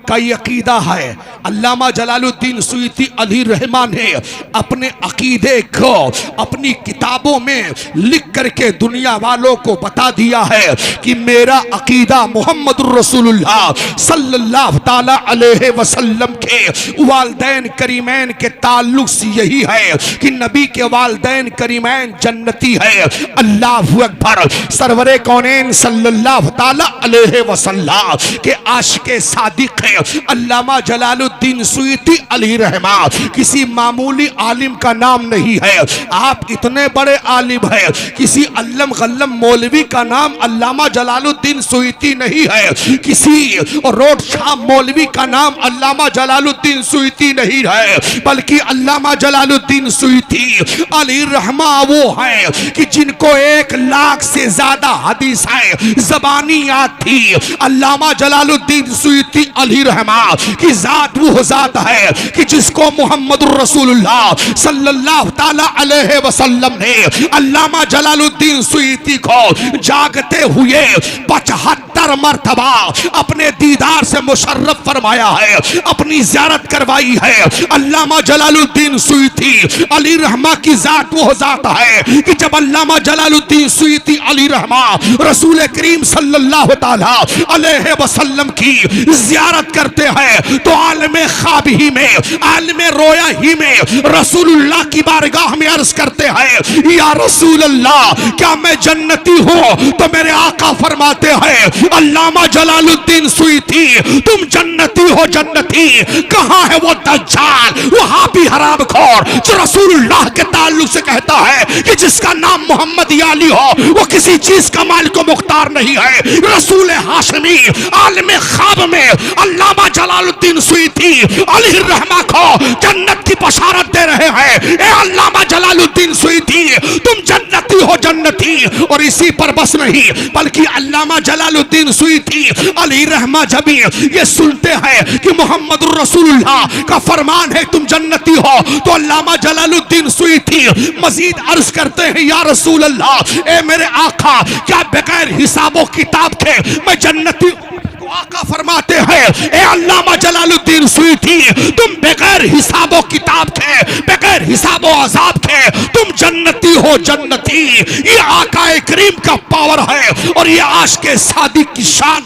का ये अकीदा है। अल्लामा जलालुद्दीन सुयती अली रहमा ने अपने अकीदे को अपनी किताबों में लिख करके दुनिया वालों को बता दिया है कि मेरा अकीदा मोहम्मद रसूलुल्लाह सल्लल्लाहु ताला अलैहि वसल्लम के वालिदैन करीमैन के ताल्लुक से यही है कि नबी के वालिदैन करीमैन जन्नती है। अल्लाहु अकबर। सरवरे कौनैन सल्लल्लाहु ताला अलैहि वसल्लम के आशिके सादिक है अल्लामा जलालुद्दीन सुयती अली रहमा। किसी मामूली आलिम का नाम नहीं है, आप इतने बड़े आलिम हैं। किसी अल्लम गल्लम मौलवी का नाम अल्लामा जलालुद्दीन सुयती नहीं है, किसी रोड शाम मौलवी का नाम अल्लामा जलालुद्दीन सुयती नहीं है, बल्कि अल्लामा जलालुद्दीन सुयती अली रहमा वो है कि जिनको 1 लाख से ज्यादा हदीसें ज़बानी याद थी। अल्लामा जलालुद्दीन सुयती अली रहमा की जात वो जात है कि जिसको मोहम्मद रसूलुल्लाह सल्लल्लाहु ताला अलैहि वसल्लम ने अल्लामा जलालुद्दीन सुयती को जागते हुए 75 मरतबा अपने दीदार से मुशर्रफ फरमाया है, अपनी ज़ियारत करवाई है। अल्लामा जलालुद्दीन सुयती अली रहमा की जात वो जात है कि जब अल्लामा जलालुद्दीन सुयती अली रहमा रसूल करीम सल्लल्लाहु ताला अलैहि वसल्लम की ज़ियारत करते हैं तो आलमे ख्वाब ही में, आलमे रोया ही में रसूलुल्लाह की बारगाह में अर्ज करते हैं या रसूल अल्लाह क्या मैं जन्नती हूँ? तो मेरे आका फरमाते हैं अल्लामा जलालुद्दीन सुयती तुम जन्नती हो, जन्नती। कहाँ है वो दज्जाल, वो हाबी हरामखोर जो रसूलुल्लाह के ताल्लुक से कहता है कि जिसका नाम मोहम्मद याली हो वो किसी चीज का मालिक व मुख्तार नहीं है। रसूल हाशमी आलमे ख्वाब में अल्लामा जलालुद्दीन सुयती अली रहमा को जन्नत की बशारत दे रहे हैं। ए अल्लामा जलालुद्दीन सुयती तुम जन्नती हो, जन्नती। और इसी पर बस नहीं बल्कि अल्लामा जलालुद्दीन सुयती अली रहमा जब ये सुनते हैं कि मोहम्मद रसूलुल्लाह का फरमान है तुम जन्नती हो तो अल्लामा जलालुद्दीन सुयती मजीद अर्ज करते हैं या रसूल अल्लाह ए मेरे आका क्या बगैर हिसाबो किताब के मैं जन्नती? तो आका फरमाते हैं ए अल्लामा जलालुद्दीन सुयती तुम बगैर हिसाबो किताब के, बगैर हिसाबो अजाब के तुम जन्नती हो, जन्नती। ये आका करीम का पावर है और ये आशिके सादिक की शान।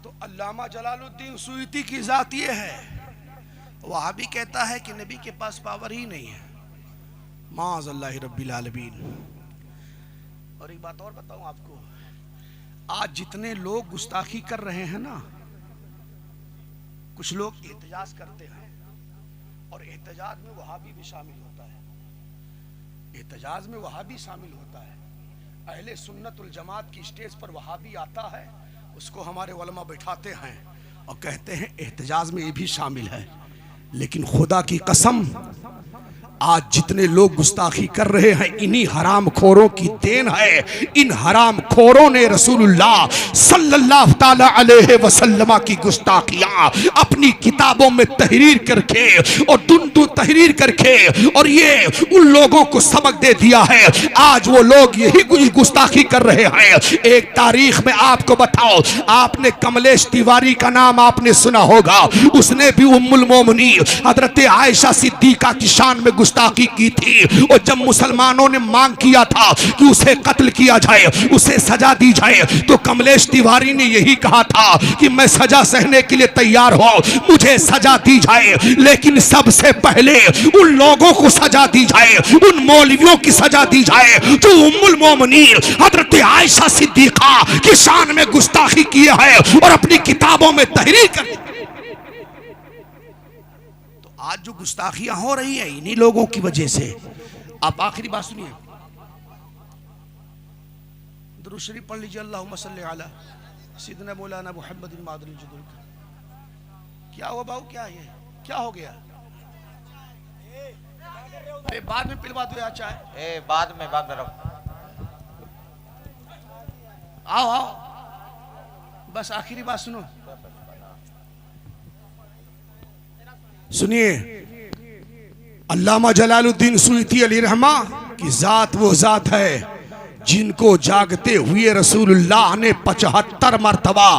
तो अल्लामा जलालुद्दीन सुयती की जात ये है, वहां भी कहता है कि नबी के पास पावर ही नहीं है, माज़अल्लाहि रब्बिल आलमीन। और एक बात और बताऊं आपको, आज जितने लोग गुस्ताखी कर रहे हैं ना, कुछ लोग एहतजाज करते हैं और एहतजाज में वहाबी भी शामिल होता है, एहतजाज में वहाबी शामिल होता है। अहले सुन्नत वल जमात की स्टेज पर वहाबी आता है, उसको हमारे उलमा बैठाते हैं और कहते हैं एहतजाज में ये भी शामिल है। लेकिन खुदा की कसम आज जितने लोग गुस्ताखी कर रहे हैं इन्हीं हराम खोरों की देन है। इन हराम खोरों ने रसूलुल्लाह सल्लल्लाहु ताला अलैहि वसल्लम की गुस्ताखियां अपनी किताबों में तहरीर करके और दुन तहरीर करके और ये उन लोगों को सबक दे दिया है। आज वो लोग यही गुस्ताखी कर रहे हैं। एक तारीख में आपको बताओ, आपने कमलेश तिवारी का नाम आपने सुना होगा। उसने भी उम्मुल मोमिनीन हजरत आयशा सिद्दीका की शान में गुस्ताखी की थी। और जब मुसलमानों ने मांग किया था कि उसे कत्ल किया जाए, उसे सजा दी जाए, तो कमलेश तिवारी ने यही कहा था कि मैं सजा सहने के लिए तैयार हूं, मुझे सजा दी जाए, लेकिन सबसे पहले उन लोगों को सजा दी जाए, उन मौलवियों की सजा दी जाए जो उम्मुल मोमिनीन हजरत आयशा सिद्दीका की शान में गुस्ताखी किया है और अपनी किताबों में तहरीर कर। आज जो गुस्ताखियां हो रही है इन्हीं लोगों की वजह से। आप आखिरी बात सुनिए, दुरूद शरीफ पढ़ लीजिए, अल्लाहुम्मा सल्ली अला सय्यिदना मौलाना मुहम्मदिन मादुल जुदुल। क्या हुआ बाबू, क्या है, क्या हो गया? अरे बाद में पिलवा दो या चाहे बाद में रखो। आओ आओ, बस आखिरी बात सुनो। सुनिए, अल्लामा जलालुद्दीन सुयूती अलैहि रहमा की जात वो जात है जिनको जागते हुए रसूलुल्लाह ने 75 मरतबा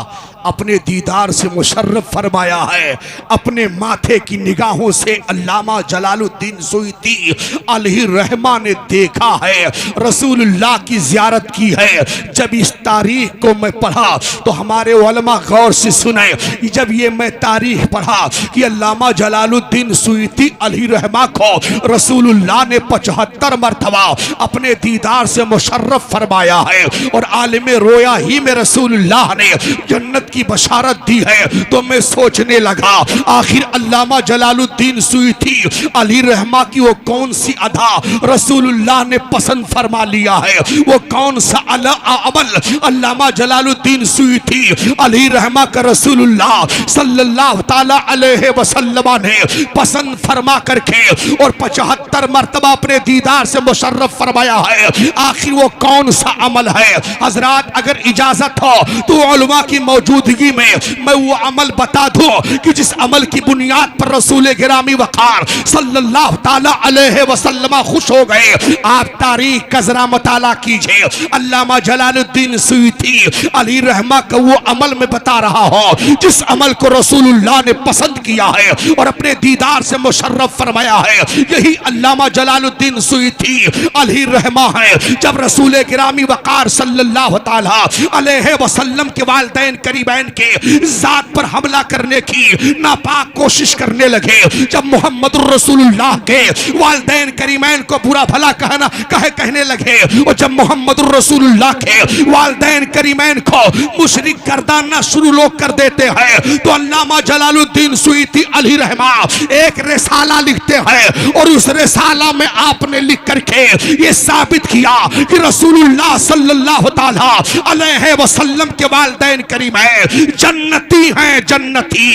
अपने दीदार से मुशर्रफ फरमाया है। अपने माथे की निगाहों से अल्लामा जलालुद्दीन सुयूती अलैहि रहमा ने देखा है, रसूलुल्लाह की ज़ियारत की है। जब इस तारीख को मैं पढ़ा तो हमारे उलमा गौर से सुने, जब ये मैं तारीख पढ़ा कि अल्लामा जलालुद्दीन सुयूती अलैहि रहमा को रसूलुल्लाह ने 75 मरतबा अपने दीदार से मुशर्रफ फरमाया है और आलिम रोया ही में रसूलुल्लाह ने जन्नत की बशारत दी है, तो मैं सोचने लगा आखिर अल्लामा जलालुद्दीन सुयूती अलैहि रहमा की वो कौन सी अदा रसूलुल्लाह ने पसंद फरमा लिया है, वो कौन सा अमल अल्लामा जलालुद्दीन सुयूती अलैहि रहमा का रसूलुल्लाह सल्लल्लाहु ताला अलैहि वसल्लम ने पसंद फरमा करके और 75 मरतबा अपने दीदार से मुशर्रफ फरमाया है। आखिर वो कौन सा अमल है? हजरात अगर इजाजत हो तो उलमा की मौजूदगी में मैं वो अमल बता दूं कि जिस अमल की बुनियाद पर रसूल गिरामी वकार सल्लल्लाहु ताला अलैहि वसल्लम खुश हो गए। आप तारीख का जरा मुताला कीजिए। अल्लामा जलालुद्दीन सुयूती अलैहि रहमा का वो अमल में बता रहा हूं जिस अमल को रसूलुल्लाह ने पसंद किया है और अपने दीदार से मुशर्रफ फरमाया है। यही अल्लामा जलालुद्दीन सुयूती अलैहि रहमा है। जब रसूल गिरामी वकार सल्लल्लाहु ताला अलैहि वसल्लम के वालिदैन करीबैन के जात पर हमला करने की नापाक कोशिश करने लगे, जब मोहम्मद रसूलुल्लाह के वालिदैन करीमैन को बुरा भला कहने लगे और जब मोहम्मद रसूलुल्लाह के वालिदैन करीमैन को मुशरिक गर्दाना शुरू लोग कर देते हैं, तो अल्लामा जलालुद्दीन सुयूती अलैहि रहमा एक रिसाला लिखते हैं और उस रिसाला में आपने लिख करके ये साबित किया कि रसूलुल्लाह सल्लल्लाहु ताला अलैहि वसल्लम के वालिदैन करीमैन जन्नती हैं, जन्नती।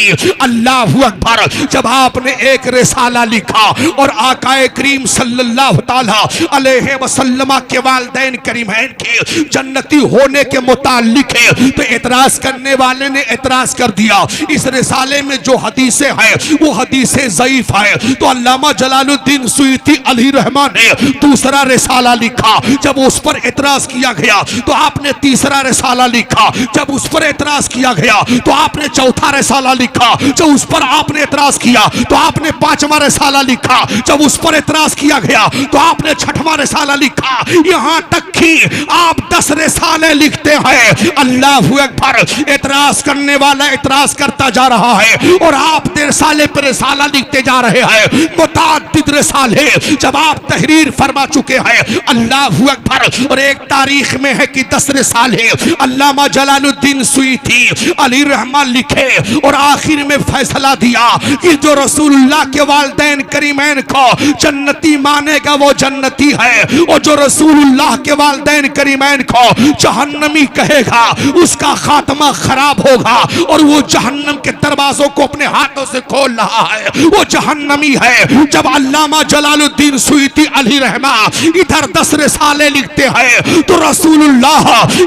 अल्लाहु अकबर। जब आपने एक रिसाला लिखा और आकाए करीम सल्लल्लाहु ताला अलैहि वसल्लम के वालिदैन करीमैन के जन्नती होने के मुताल्लिक है, तो एतराज करने वाले ने एतराज कर दिया इस रिसाले में जो हदीसें हैं वो हदीसें ज़ईफ है। तो अल्लामा जलालुद्दीन सुयूती अलैहि रहमा ने दूसरा रिसाला लिखा, जब उस पर एतराज किया गया तो आपने तीसरा रिसाला लिखा, जब उस पर एतराज किया गया तो आपने चौथा रिसाला लिखा, जब उस पर आपने एतराज किया तो आपने पांचवा रिसाला लिखा, जब उस पर एतराज किया गया तो आपने छठवां रिसाला लिखा, यहां तक कि आप 10 रिसाले लिखते हैं। अल्लाहु अकबर। एतराज करने वाला एतराज करता जा रहा है और आप रिसाले पर रिसाला लिखते जा रहे हैं, मुताद्दिद रिसाले जब आप तहरीर फरमा चुके हैं। अल्लाहु अकबर। और एक तारीख में है कि 10 रिसाले अल्लामा जलालुद्दीन सुयूती अली रहमान लिखे और आखिर में फैसला दिया कि जो रसूलुल्लाह के वालिदैन करीमैन को जन्नती मानेगा वो जन्नती है, और जो रसूलुल्लाह के वालिदैन करीमैन को जहन्नमी कहेगा उसका खात्मा खराब होगा, और वो जहन्नम के दरवाजों को अपने हाथों से खोल रहा है, वो जहन्नमी है। जब अल्लामा जलालुद्दीन सुय्यती अली रहमा इधर 10 रिसाले लिखते हैं तो रसूलुल्लाह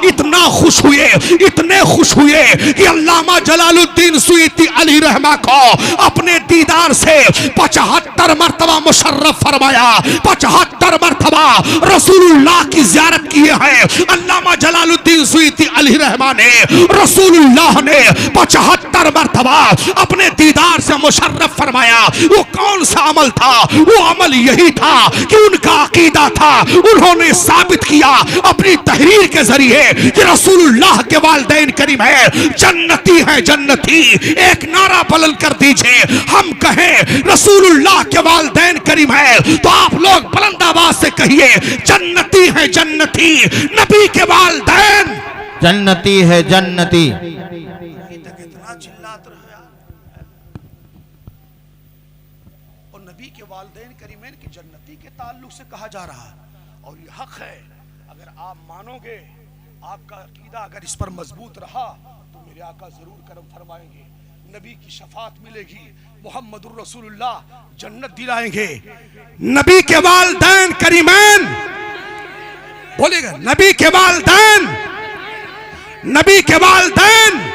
इतना खुश हुए, इतने खुश हुए कि अल्लामा जलालुद्दीन सुय्यती अली रहमा को अपने दीदार से 75 मरतबा मुशर्रफ फरमाया, 75 मरतबा रसूलुल्लाह की ज़ियारत किए हैं। अल्लामा जलालुद्दीन सुय्यती अली रहमा ने रसूलुल्लाह ने 75 मरतबा अपने दीदार से मुशर्रफ फरमाया। वो कौन सा अमल था? वो अमल यही था कि उनका अकीदा था, उन्होंने साबित किया अपनी तहरीर के जरिए कि रसूलुल्लाह के वालिदैन करीम है, जन्नती है, जन्नती। एक नारा बुलंद कर दीजिए, हम कहें रसूलुल्लाह के वालिदैन करीम है तो आप लोग बुलंद आवाज से कहिए जन्नती है, जन्नती। नबी के वालिदैन जन्नती है, जन्नती। कितना चिल्लाते रहे और नबी के वालिदैन करीमैन की जन्नती के ताल्लुक से कहा जा रहा है, और ये हक है। अगर आप मानोगे, आपका अकीदा अगर इस पर मजबूत रहा तो मेरे आका जरूर करम फरमाएंगे, नबी की शफात मिलेगी, मुहम्मदुर रसूलुल्लाह जन्नत दिलाएंगे। नबी के वालिदैन करीमैन बोलेगा, नबी के वालिदैन, नबी के वालिदैन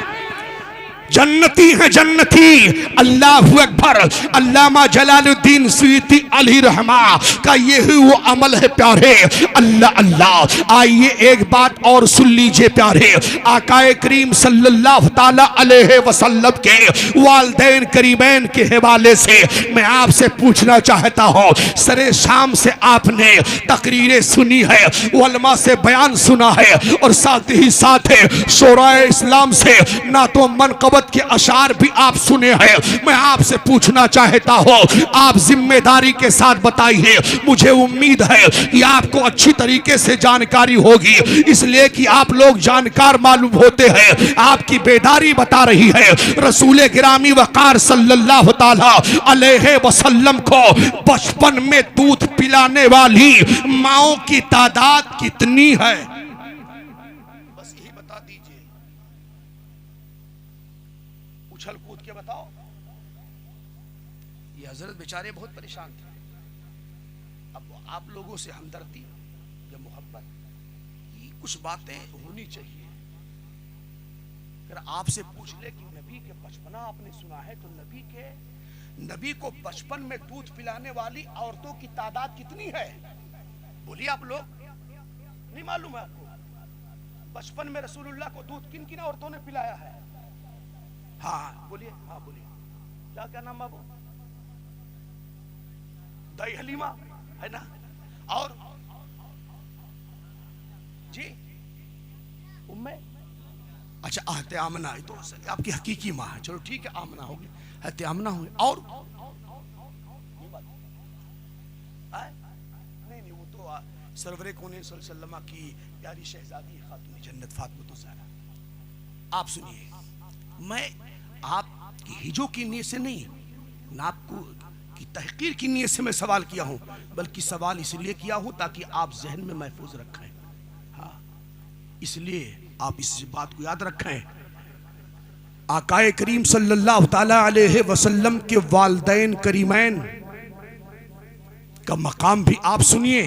जन्नती है, जन्नती। अल्लाहु अकबर। अल्लामा जलालुद्दीन सुय्यती अली रहमा का यही वो अमल है प्यारे। अल्लाह अल्लाह। आइए एक बात और सुन लीजिए प्यारे, आकाए करीम सल्लल्लाहु ताला अलैहि वसल्लम के वालिदैन करीमैन के हवाले से मैं आपसे पूछना चाहता हूँ। सरे शाम से आपने तकरीरें सुनी है, उलमा से बयान सुना है, और साथ ही साथ शोराए इस्लाम से ना तो मनक़बत के अशार भी आप सुने हैं। मैं आपसे पूछना चाहता हूं, आप जिम्मेदारी के साथ बताइए। मुझे उम्मीद है कि आपको अच्छी तरीके से जानकारी होगी, इसलिए कि आप लोग जानकार मालूम होते हैं। आपकी बेदारी बता रही है। रसूल गिरामी वक़ार सल्लल्लाहु ताला अलैहि वसल्लम को बचपन में दूध पिलाने वाली माओं की तादाद कितनी है? बस यही बता दीजिए, उछल कूद के बताओ। ये हजरत बेचारे बहुत परेशान थे। अब आप लोगों से हमदर्दी या मोहब्बत की कुछ बातें होनी चाहिए। अगर आपसे पूछ ले कि नबी के बचपना आपने सुना है, तो नबी को बचपन में दूध पिलाने वाली औरतों की तादाद कितनी है? बोलिए आप लोग, नहीं मालूम है आपको? बचपन में रसूलुल्लाह को दूध किन किन औरतों ने पिलाया है? हाँ बोलिए, हाँ बोलिए, क्या क्या नाम बाबू? दाई हलीमा है ना, और जी उम्मे, अच्छा आहते आमना, तो आपकी हकीकी माँ है। चलो ठीक है, आमना होगी, आहते आमना होगी, और नहीं वो तो सरवरे कौन सल्लल्लाहु की प्यारी शहजादी खातून जन्नत फातिमा ज़हरा। आप सुनिए, मैं आपकी हिजो की नीयत से नहीं, ना आपको की तहकीर की नीयत से मैं सवाल किया हूं, बल्कि सवाल इसलिए किया हूं ताकि आप जहन में महफूज रखें। हाँ, इसलिए आप इस बात को याद रखें। आकाए करीम सल्लल्लाहु ताला अलैहि वसल्लम के वालिदैन करीमैन का मकाम भी आप सुनिए,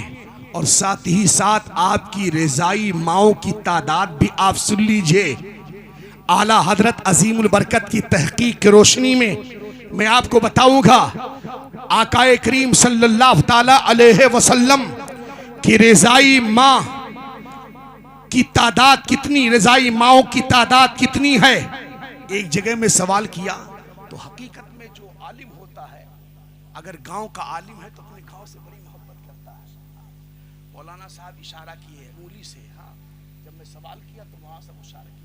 और साथ ही साथ आपकी रज़ाई माओं की तादाद भी आप सुन लीजिए। आला हजरत अजीमुल बरकत की तहकीक की रोशनी में मैं आपको बताऊंगा आकाए करीम सल्लल्लाहु ताला अलैहि वसल्लम की रज़ाई माँ की तादाद कितनी, रज़ाई माओं की तादाद कितनी है। एक जगह में सवाल किया तो हकीकत में जो आलिम होता है, अगर गांव का आलिम है तो अपने गांव से बड़ी मोहब्बत करता है। मौलाना साहब इशारा किए उंगली से, हाँ, जब मैं सवाल किया तो वहां से इशारा किया,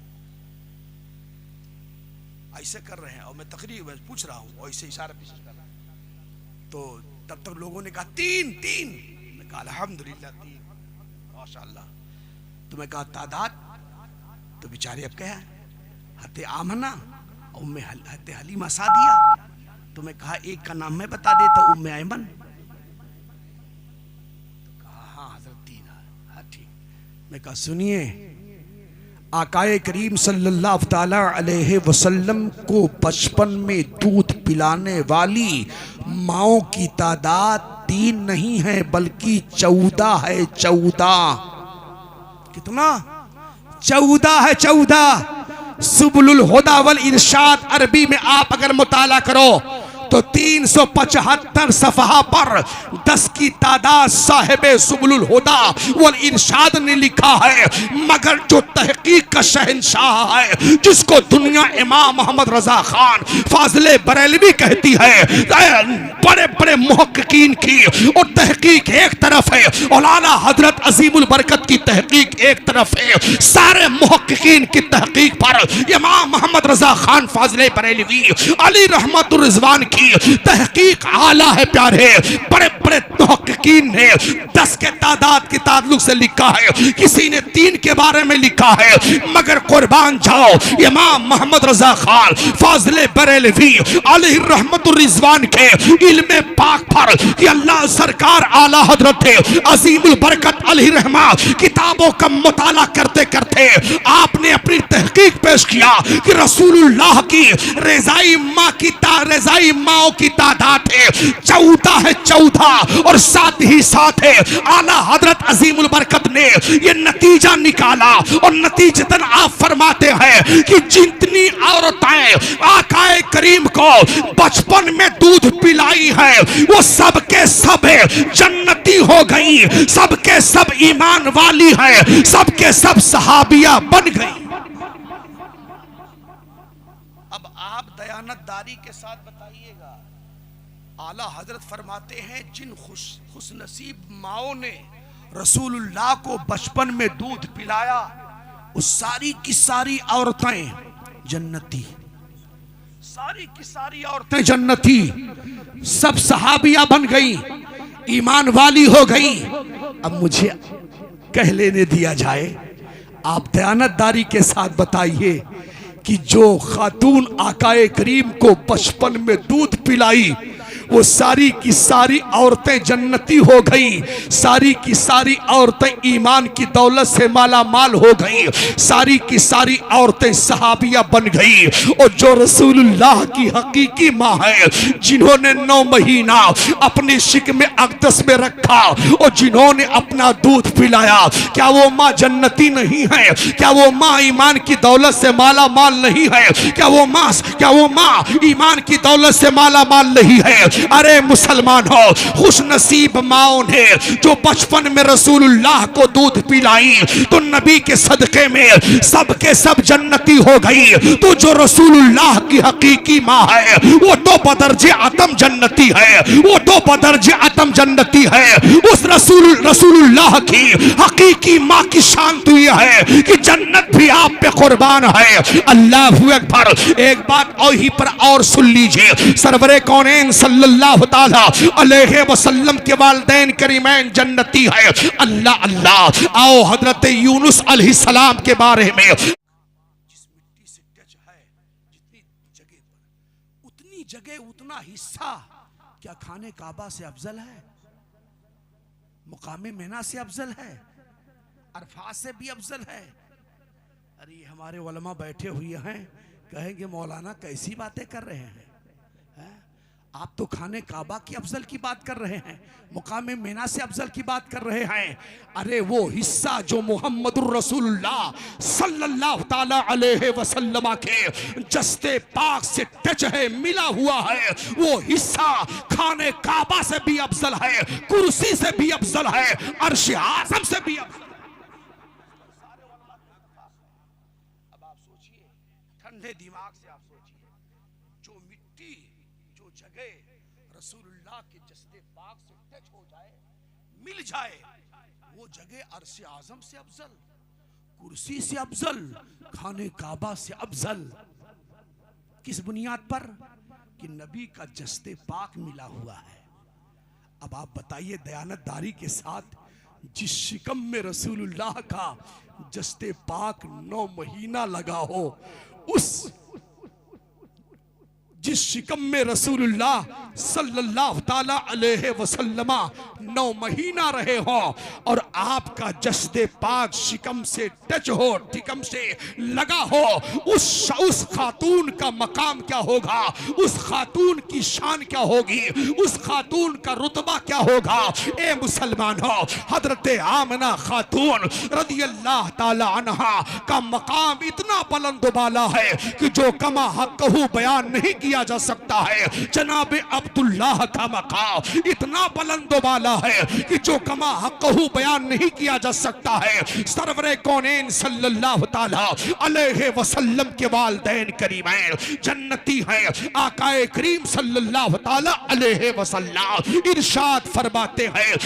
ऐसे कर रहे हैं, और मैं तकरीर पूछ रहा हूँ, ऐसे इशारा पीछे कर रहा हूँ। तो तब तक लोगों ने कहा तीन तीन, मैं कहा अल्हम्दुलिल्लाह तीन, माशाअल्लाह। तो मैं कहा तादाद, तो बेचारे अब क्या है, हते आमना, उम्मे हते हलीमा सादिया। तो मैं कहा एक का नाम मैं बता देता, उम्मे ऐमन। तो कहा हाँ हजरत तीन। हाँ ठीक। मैं कहा सुनिए, आकाए करीम सल्लल्लाहु ताला अलैहि वसल्लम को बचपन में दूध पिलाने वाली माओं की तादाद 3 नहीं है बल्कि 14 है। 14। कितना? 14 है। 14। सुबुलुल हुदा वल इरशाद अरबी में आप अगर मुताला करो तो 375 सफ़हा पर 10 की तादाद साहिबे सुबुलुल हुदा वल इरशाद ने लिखा है। मगर जो तहकीक का शहंशाह है, जिसको दुनिया इमाम मोहम्मद रजा खान फाजिले बरेलवी कहती है, बड़े बड़े मुहक्किकीन की और तहकीक एक तरफ है, औलाना हजरत अजीमुल बरकत की तहकीक एक तरफ है, सारे मुहक्किकीन की तहकीक पर इमाम मोहम्मद रजा खान फाजिले बरेलवी अली रहमतुर रिजवान की तहकीक आला है प्यारे। बड़े बड़े मुहक्किकीन ने 10 के तादाद के ताल्लुक से लिखा है, किसी ने 3 के बारे में लिखा है, मगर कुर्बान जाओ इमाम मोहम्मद रजा खान फाजिले बरेलवी अली रहमतुर रिजवान के इल्मे पाक पर कि अल्लाह सरकार आला हजरत अजीमुल बरकत अली रहमा किताबों का मुताला करते करते आपने अपनी तहकीक पेश किया कि रसूलुल्लाह की रज़ाई माओ की तादाद है 14 है। 14 और साथ ही साथ है आला हजरत अजीमुल बरकत ने ये नतीजा निकाला और नतीजतन आप फरमाते हैं कि जितनी औरतें आकाए करीम को बचपन में दूध पिलाई है वो सबके सब जन्नती हो गई, सबके सब ईमान वाली है, सबके सब सहाबिया बन गई। अब आप दयानतदारी के साथ बताइएगा, आला हजरत फरमाते हैं जिन खुशनसीब माओ ने रसूलुल्लाह को बचपन में दूध पिलाया वो सारी की सारी औरतें जन्नती, सारी की सारी औरतें जन्नती, सब सहाबिया बन गई, ईमान वाली हो गई। अब मुझे कह लेने दिया जाए, आप दयानतदारी के साथ बताइए कि जो खातून आकाए करीम को बचपन में दूध पिलाई वो सारी की सारी औरतें जन्नती हो गई, सारी की सारी औरतें ईमान की दौलत से माला माल हो गई, सारी की सारी औरतें सहाबिया बन गई। और जो रसूलुल्लाह की हकीकी माँ है, जिन्होंने 9 महीना अपनी शिकम अक़दस में रखा और जिन्होंने अपना दूध पिलाया, क्या वो माँ जन्नती नहीं है? क्या वो माँ ईमान की दौलत से माला माल नहीं है? क्या वो माँ ईमान की दौलत से माला माल नहीं है? अरे मुसलमान हो, खुश नसीब माओ ने जो बचपन में रसूलुल्लाह को दूध पिलाई तो नबी के सदके में सबके सब जन्नती हो गई। तो जो रसूलुल्लाह की हकीकी माँ है वो तो बदर्जे आतम जन्नती है, वो तो बदर्जे आतम जन्नती है। उस रसूलुल्लाह की हकीकी माँ की शान तो यह है कि जन्नत भी आप पे कुर्बान है। अल्लाह अकबर। एक बात और ही पर और सुन लीजिए, सरवरे कौनैन सल्लल्लाहु ताला अलैहि वसल्लम के वालिदैन करीमैन जन्नती है। अल्लाह अल्लाह। आओ हजरत यूनुस अलैहिस्सलाम के बारे में, जिस मिट्टी से टच है जितनी जगह पर उतनी जगह उतना हिस्सा, क्या खाने काबा से अफजल है? मुकामे मिना से अफजल है? अरफात से भी अफजल है? अरे हमारे उलमा बैठे हुए हैं, कहेंगे मौलाना कैसी बातें कर रहे हैं, आप तो खाने काबा की अफजल की बात कर रहे हैं, मुकामे मिना से अफजल की बात कर रहे हैं। अरे वो हिस्सा जो मुहम्मदुर रसूलुल्लाह सल्लल्लाहु ताला अलैहि वसल्लम के जस्ते पाक से टच है, मिला हुआ है, वो हिस्सा खाने काबा से भी अफजल है, कुर्सी से भी अफजल है, अर्श आज़म से भी अफजल। अब आप सोचिए, ठंडे दिमाग से आप सोचिए, जो मिट्टी जो जगह रसूलुल्लाह के जस्ते पाक से टच हो जाए, मिल जाए, वो जगह अर्श आज़म से अफजल, कुर्सी से अफजल, खाने काबा से अफजल। किस बुनियाद पर? कि नबी का जस्ते पाक मिला हुआ है। अब आप बताइए दयानतदारी के साथ, जिस शिकम में रसूलुल्लाह का जस्ते पाक 9 महीना लगा हो, उस जिस शिकम में रसूलुल्लाह सल्लल्लाहु ताला अलैहि वसल्लम 9 महीना रहे हो और आपका जस्दे पाक शिकम से टच हो, टिकम से लगा हो, उस खातून का मकाम क्या होगा, उस खातून की शान क्या होगी, उस खातून का रुतबा क्या होगा। ए मुसलमान हो, हजरत आमना खातून रदियल्लाह ताला अन्हा का मकाम इतना बुलंद बाला है कि जो कमा हक़हू बयान नहीं किया जा सकता है। जनाब अब्दुल्लाह का मकाम इतना बुलंद वाला है कि जो कमा हक़हू बयान नहीं किया जा सकता है। सरवरे कौनैन सल्लल्लाहु ताला अलैहि वसल्लम के वालिदैन करीमैन जन्नती हैं। आकाए करीम सल्लल्लाहु ताला अलैहि वसल्लम इरशाद फरमाते हैं,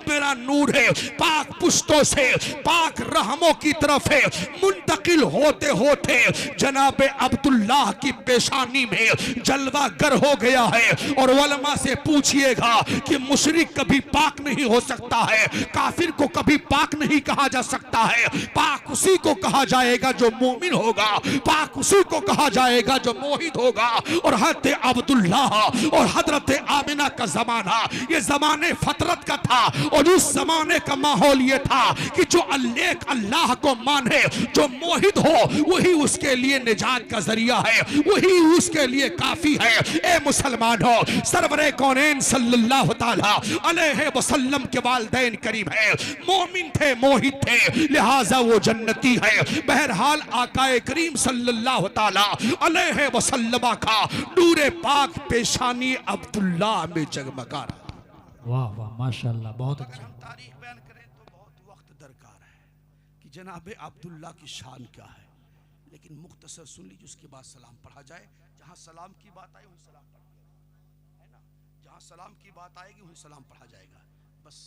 मेरा नूर है पाक पुश्तों से पाक रहमों की तरफ है मुंतकिल होते होते जनाब अब्दुल्लाह की पेशानी में जलवा गर हो गया है। और उलमा से पूछिएगा कि मुशरिक कभी पाक नहीं हो सकता है, काफिर को कभी पाक नहीं कहा जा सकता है। पाक उसी को कहा जाएगा जो मोमिन होगा, पाक उसी को कहा जाएगा जो मोहिद होगा। और हजरत अब्दुल्लाह और हजरत आमिना का जमाना ये जमाने फतरत का था और उस जमाने का माहौल ये था कि जो अल्लाह को माने, जो मोहिद हो, वही उसके लिए निजात का जरिया है, वही उसके लिए काफी है। ए मुसलमान हो, सरवरे कौनैन सल्लल्लाहु ताला अलैहि वसल्लम के वालिदैन करीम है, मोमिन थे, मोहिद थे, लिहाजा वो जन्नती है। बहरहाल आकाए करीम सल्लल्लाहु ताला अलैहि वसल्लम का नूरे पाक पेशानी अब्दुल्लाह में जगमगा रहा। वाह वाह माशाल्लाह, बहुत अच्छा। तारीख बयान करें तो बहुत वक्त दरकार है कि जनाब अब्दुल्लाह की शान क्या है, लेकिन मुख्तसर सुन लीजिए, उसके बाद सलाम पढ़ा जाए। जहां सलाम की बात आए वहीं सलाम पढ़ है ना, जहां सलाम की बात आएगी वहीं सलाम पढ़ा जाएगा। बस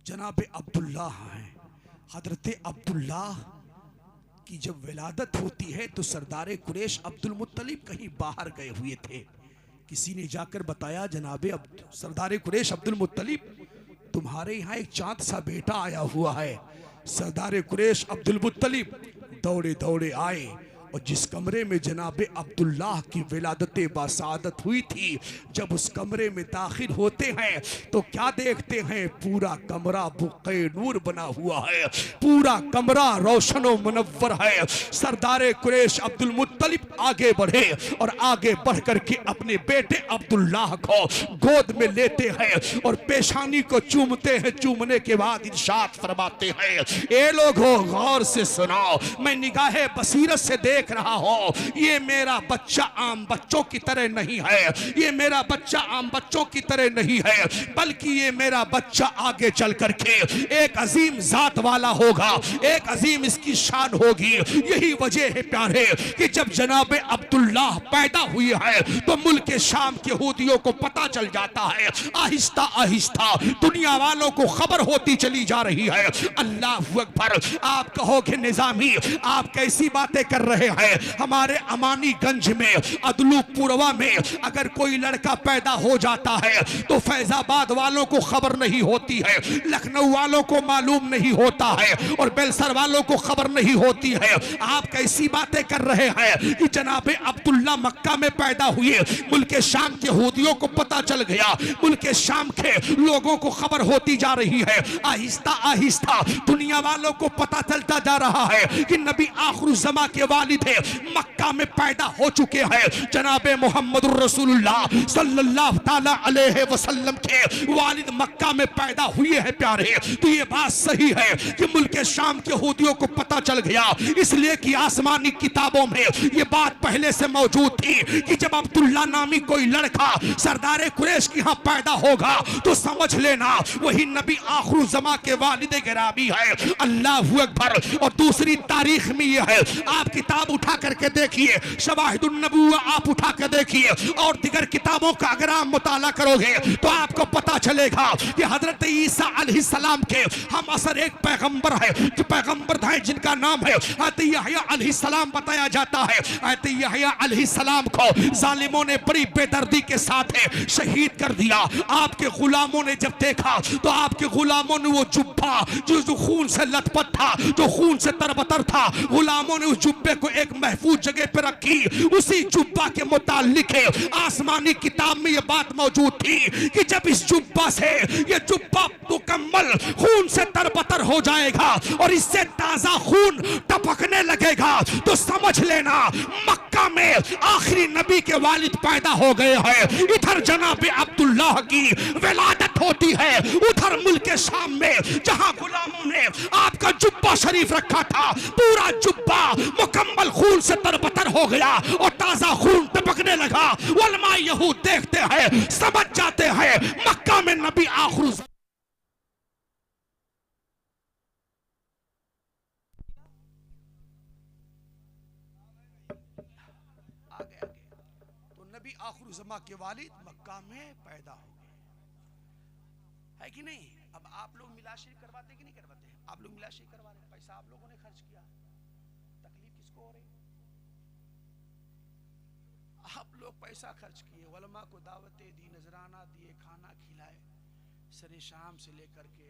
जनाब अब्दुल्लाह हैं। हजरत अब्दुल्लाह की जब विलादत होती है तो सरदार कुरैश अब्दुल मुत्तलिब कहीं बाहर गए हुए थे। किसी ने जाकर बताया, जनाबे सरदार कुरैश अब्दुल मुत्तलिब, तुम्हारे यहाँ एक चांद सा बेटा आया हुआ है। सरदार कुरैश अब्दुल मुत्तलिब दौड़े दौड़े आए और जिस कमरे में जनाब अब्दुल्लाह की विलादत बासादत हुई थी, जब उस कमरे में दाखिल होते हैं तो क्या देखते हैं, पूरा कमरा बुक़े नूर बना हुआ है, पूरा कमरा रोशन व मुनव्वर है। सरदार कुरैश अब्दुल मुत्तलिब आगे बढ़े और आगे बढ़ करके अपने बेटे अब्दुल्लाह को गोद में लेते हैं और पेशानी को चूमते हैं। चूमने के बाद इरशाद फरमाते हैं, ए लोगों गौर से सुनाओ, मैं निगाहे बसीरत से देख रहा हो, ये मेरा बच्चा आम बच्चों की तरह नहीं है, ये मेरा बच्चा आम बच्चों की तरह नहीं है, बल्कि ये मेरा बच्चा आगे चल करके एक अजीम जात वाला होगा, एक अजीम इसकी शान होगी। यही वजह है प्यारे कि जब जनाब अब्दुल्लाह पैदा हुई है तो मुल्क शाम के यहूदियों को पता चल जाता है, आहिस्ता आहिस्ता दुनिया वालों को खबर होती चली जा रही है। अल्लाह अकबर। आप कहोगे निजामी आप कैसी बातें कर रहे हैं? हमारे अमानीगंज में अदलू पुरवा में अगर कोई लड़का पैदा हो जाता है तो फैजाबाद वालों को खबर नहीं होती है, लखनऊ वालों को मालूम नहीं होता है और बेलसर वालों को खबर नहीं होती है। आप कैसी बातें कर रहे हैं कि जनाब अब्दुल्ला मक्का में पैदा हुए, मुल्क शाम के यहूदियों को पता चल गया, मुल्क शाम के लोगों को खबर होती जा रही है। आहिस्ता आहिस्ता दुनिया वालों को पता चलता जा रहा है कि नबी आखिर ज़मा के वालिद है, मक्का में पैदा हो चुके हैं। जनाब मोहम्मद रसूलुल्लाह सल्लल्लाहु ताला अलैहि वसल्लम के वालिद मक्का में पैदा हुए हैं प्यारे। तो ये बात सही है कि मुल्क शाम के यहूदियों को पता चल गया, इसलिए कि आसमानी किताबों में ये बात पहले से मौजूद थी कि जब अब्दुल्ला नामी कोई लड़का सरदार कुरैश के यहाँ पैदा होगा तो समझ लेना वही नबी आखिर ज़मा के वालिद गिरामी है। अल्लाहु अकबर। और दूसरी तारीख में ये है, आप किताब उठा करके देखिए, शवाहिदुन नबुव्वा आप उठा कर देखिए और दिगर किताबों का अगर आप मुताला करोगे तो आपको पता चलेगा कि हजरत ईसा अलैहिस्सलाम के हम असर एक पैगंबर है, जो पैगंबर हैं जिनका नाम है हजरत यहया अलैहिस्सलाम बताया जाता है। हजरत यहया अलैहिस्सलाम को जालिमों ने बड़ी बेदर्दी के साथ शहीद कर दिया। आपके गुलामों ने जब देखा तो आपके गुलामों ने वो जुब्बा जो खून से लथपथ था, जो खून से तरबतर था, गुलामों ने उस जुब्बे को एक महफूज जगह पे रखी। उसी जुब्बा के मुतालिक आसमानी किताब में यह बात मौजूद थी कि जब इस जुब्बा से यह जुब्बा मुकम्मल खून से तरबतर हो जाएगा और इससे ताजा खून टपकने लगेगा तो समझ लेना मक्का में आखिरी नबी के वालिद पैदा हो गए हैं। इधर जनाब अब्दुल्लाह की विलादत होती है, उधर मुल्क शाम में जहां गुलामों ने आपका जुब्बा शरीफ रखा था, पूरा जुब्बा मुकम्मल खून से तरबतर हो गया और ताजा खून टपकने लगा। उलमा यहूद देखते हैं, समझ जाते हैं मक्का में नबी आखिर आगे तो नबी आखिर ज़मा के वालिद मक्का में पैदा हो गए, है कि नहीं। अब आप लोग मिलाशरी करवाते कि नहीं करवाते हैं? आप लोग मिलाशरी करवा रहे, पैसा आप लोगों ने खर्च किया, तकलीफ किसको हो रही? आप लोग पैसा खर्च किए, उलमा को दावतें दी, नजराना दिए, खाना खिलाए, सरे शाम से लेकर के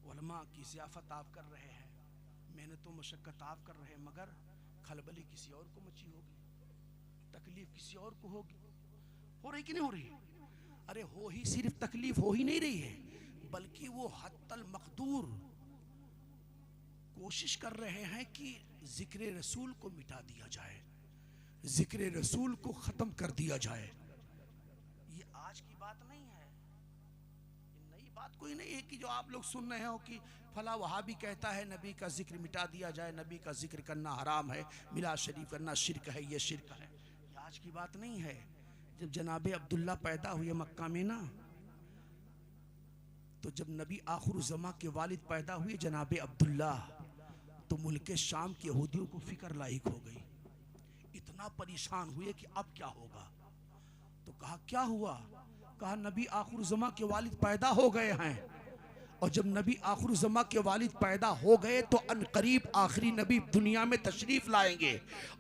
उलमा की ज़ियाफत आप कर रहे हैं, मेहनत मशक्क़त आप कर रहे हैं, मगर खलबली किसी और को मची होगी, तकलीफ किसी और को होगी। हो रही कि नहीं हो रही? अरे हो ही, सिर्फ तकलीफ हो ही नहीं रही है, बल्कि वो हत्तल मकदूर कोशिश कर रहे हैं कि जिक्र रसूल को मिटा दिया जाए, जिक्र रसूल को खत्म कर दिया जाए। ये आज की बात नहीं है, ये नई बात कोई नहीं है कि जो आप लोग सुन रहे हो कि फला वहाबी कहता है नबी का जिक्र मिटा दिया जाए, नबी का जिक्र करना हराम है, मिलाद शरीफ करना शिरक है, ये शिरक है। ये आज की बात नहीं है। जब जनाब अब्दुल्ला पैदा हुए मक्का में ना, तो जब नबी आखिर ज़मा के वालिद पैदा हुए जनाब अब्दुल्ला, तो मुल्क शाम के यहूदियों को फिक्र लायक हो गई, इतना परेशान हुए कि अब क्या होगा। तो कहा क्या हुआ? कहा नबी आखिर ज़मा के वालिद पैदा हो गए हैं, और जब नबी आखिर ज़मा के वालिद पैदा हो गए तो अनकरीब आखिरी नबी दुनिया में तशरीफ़ लाएंगे,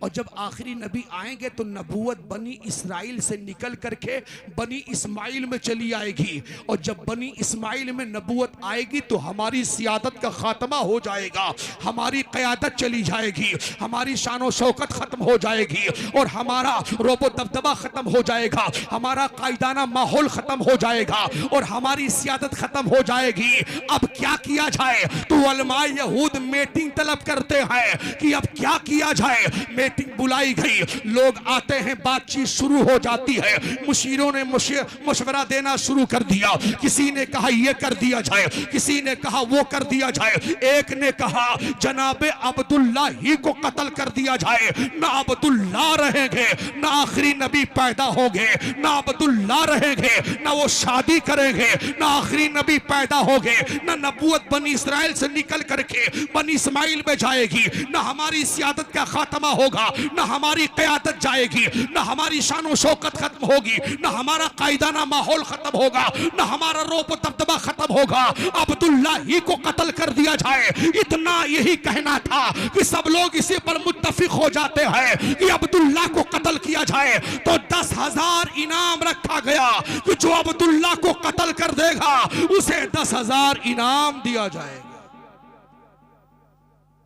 और जब आखिरी नबी आएंगे तो नबूवत बनी इसराइल से निकल करके बनी इस्माइल में चली आएगी, और जब बनी इस्माइल में नबूवत आएगी तो हमारी सियादत का खात्मा हो जाएगा, हमारी क़यादत चली जाएगी, हमारी शान शौकत ख़त्म हो जाएगी, और हमारा रोबो दबदबा ख़त्म हो जाएगा, हमारा कायदाना माहौल ख़त्म हो जाएगा, और हमारी सियादत ख़त्म हो जाएगी। अब क्या किया जाए? तो उलमा यहूद मीटिंग तलब करते हैं कि अब क्या किया जाए। मीटिंग बुलाई गई, लोग आते हैं, बातचीत शुरू हो जाती है, मुशीरों ने मशवरा देना शुरू कर दिया। किसी ने कहा यह कर दिया जाए, किसी ने कहा वो कर दिया जाए, एक ने कहा जनाब अब्दुल्ला ही को कत्ल कर दिया जाए, ना अब्दुल्ला रहेंगे, ना आखिरी नबी पैदा होंगे, ना अब्दुल्ला रहेंगे, ना वो शादी करेंगे, ना आखिरी नबी पैदा होंगे, ना नबूवत बनी इसराइल से निकल करके बनी इस्माइल में जाएगी, ना हमारी सियादत का खात्मा होगा, ना हमारी क़यादत जाएगी, ना हमारी शान शौकत खत्म होगी, ना हमारा कायदाना माहौल खत्म होगा, ना हमारा रोप दबदबा खत्म होगा, अब्दुल्ला ही को कत्ल कर दिया जाए। इतना यही कहना था कि सब लोग इसी पर मुत्तफिक हो जाते हैं कि अब्दुल्ला को कत्ल किया जाए। तो 10,000 इनाम रखा गया कि जो अब्दुल्ला को कत्ल कर देगा उसे 10,000 इनाम दिया जाएगा।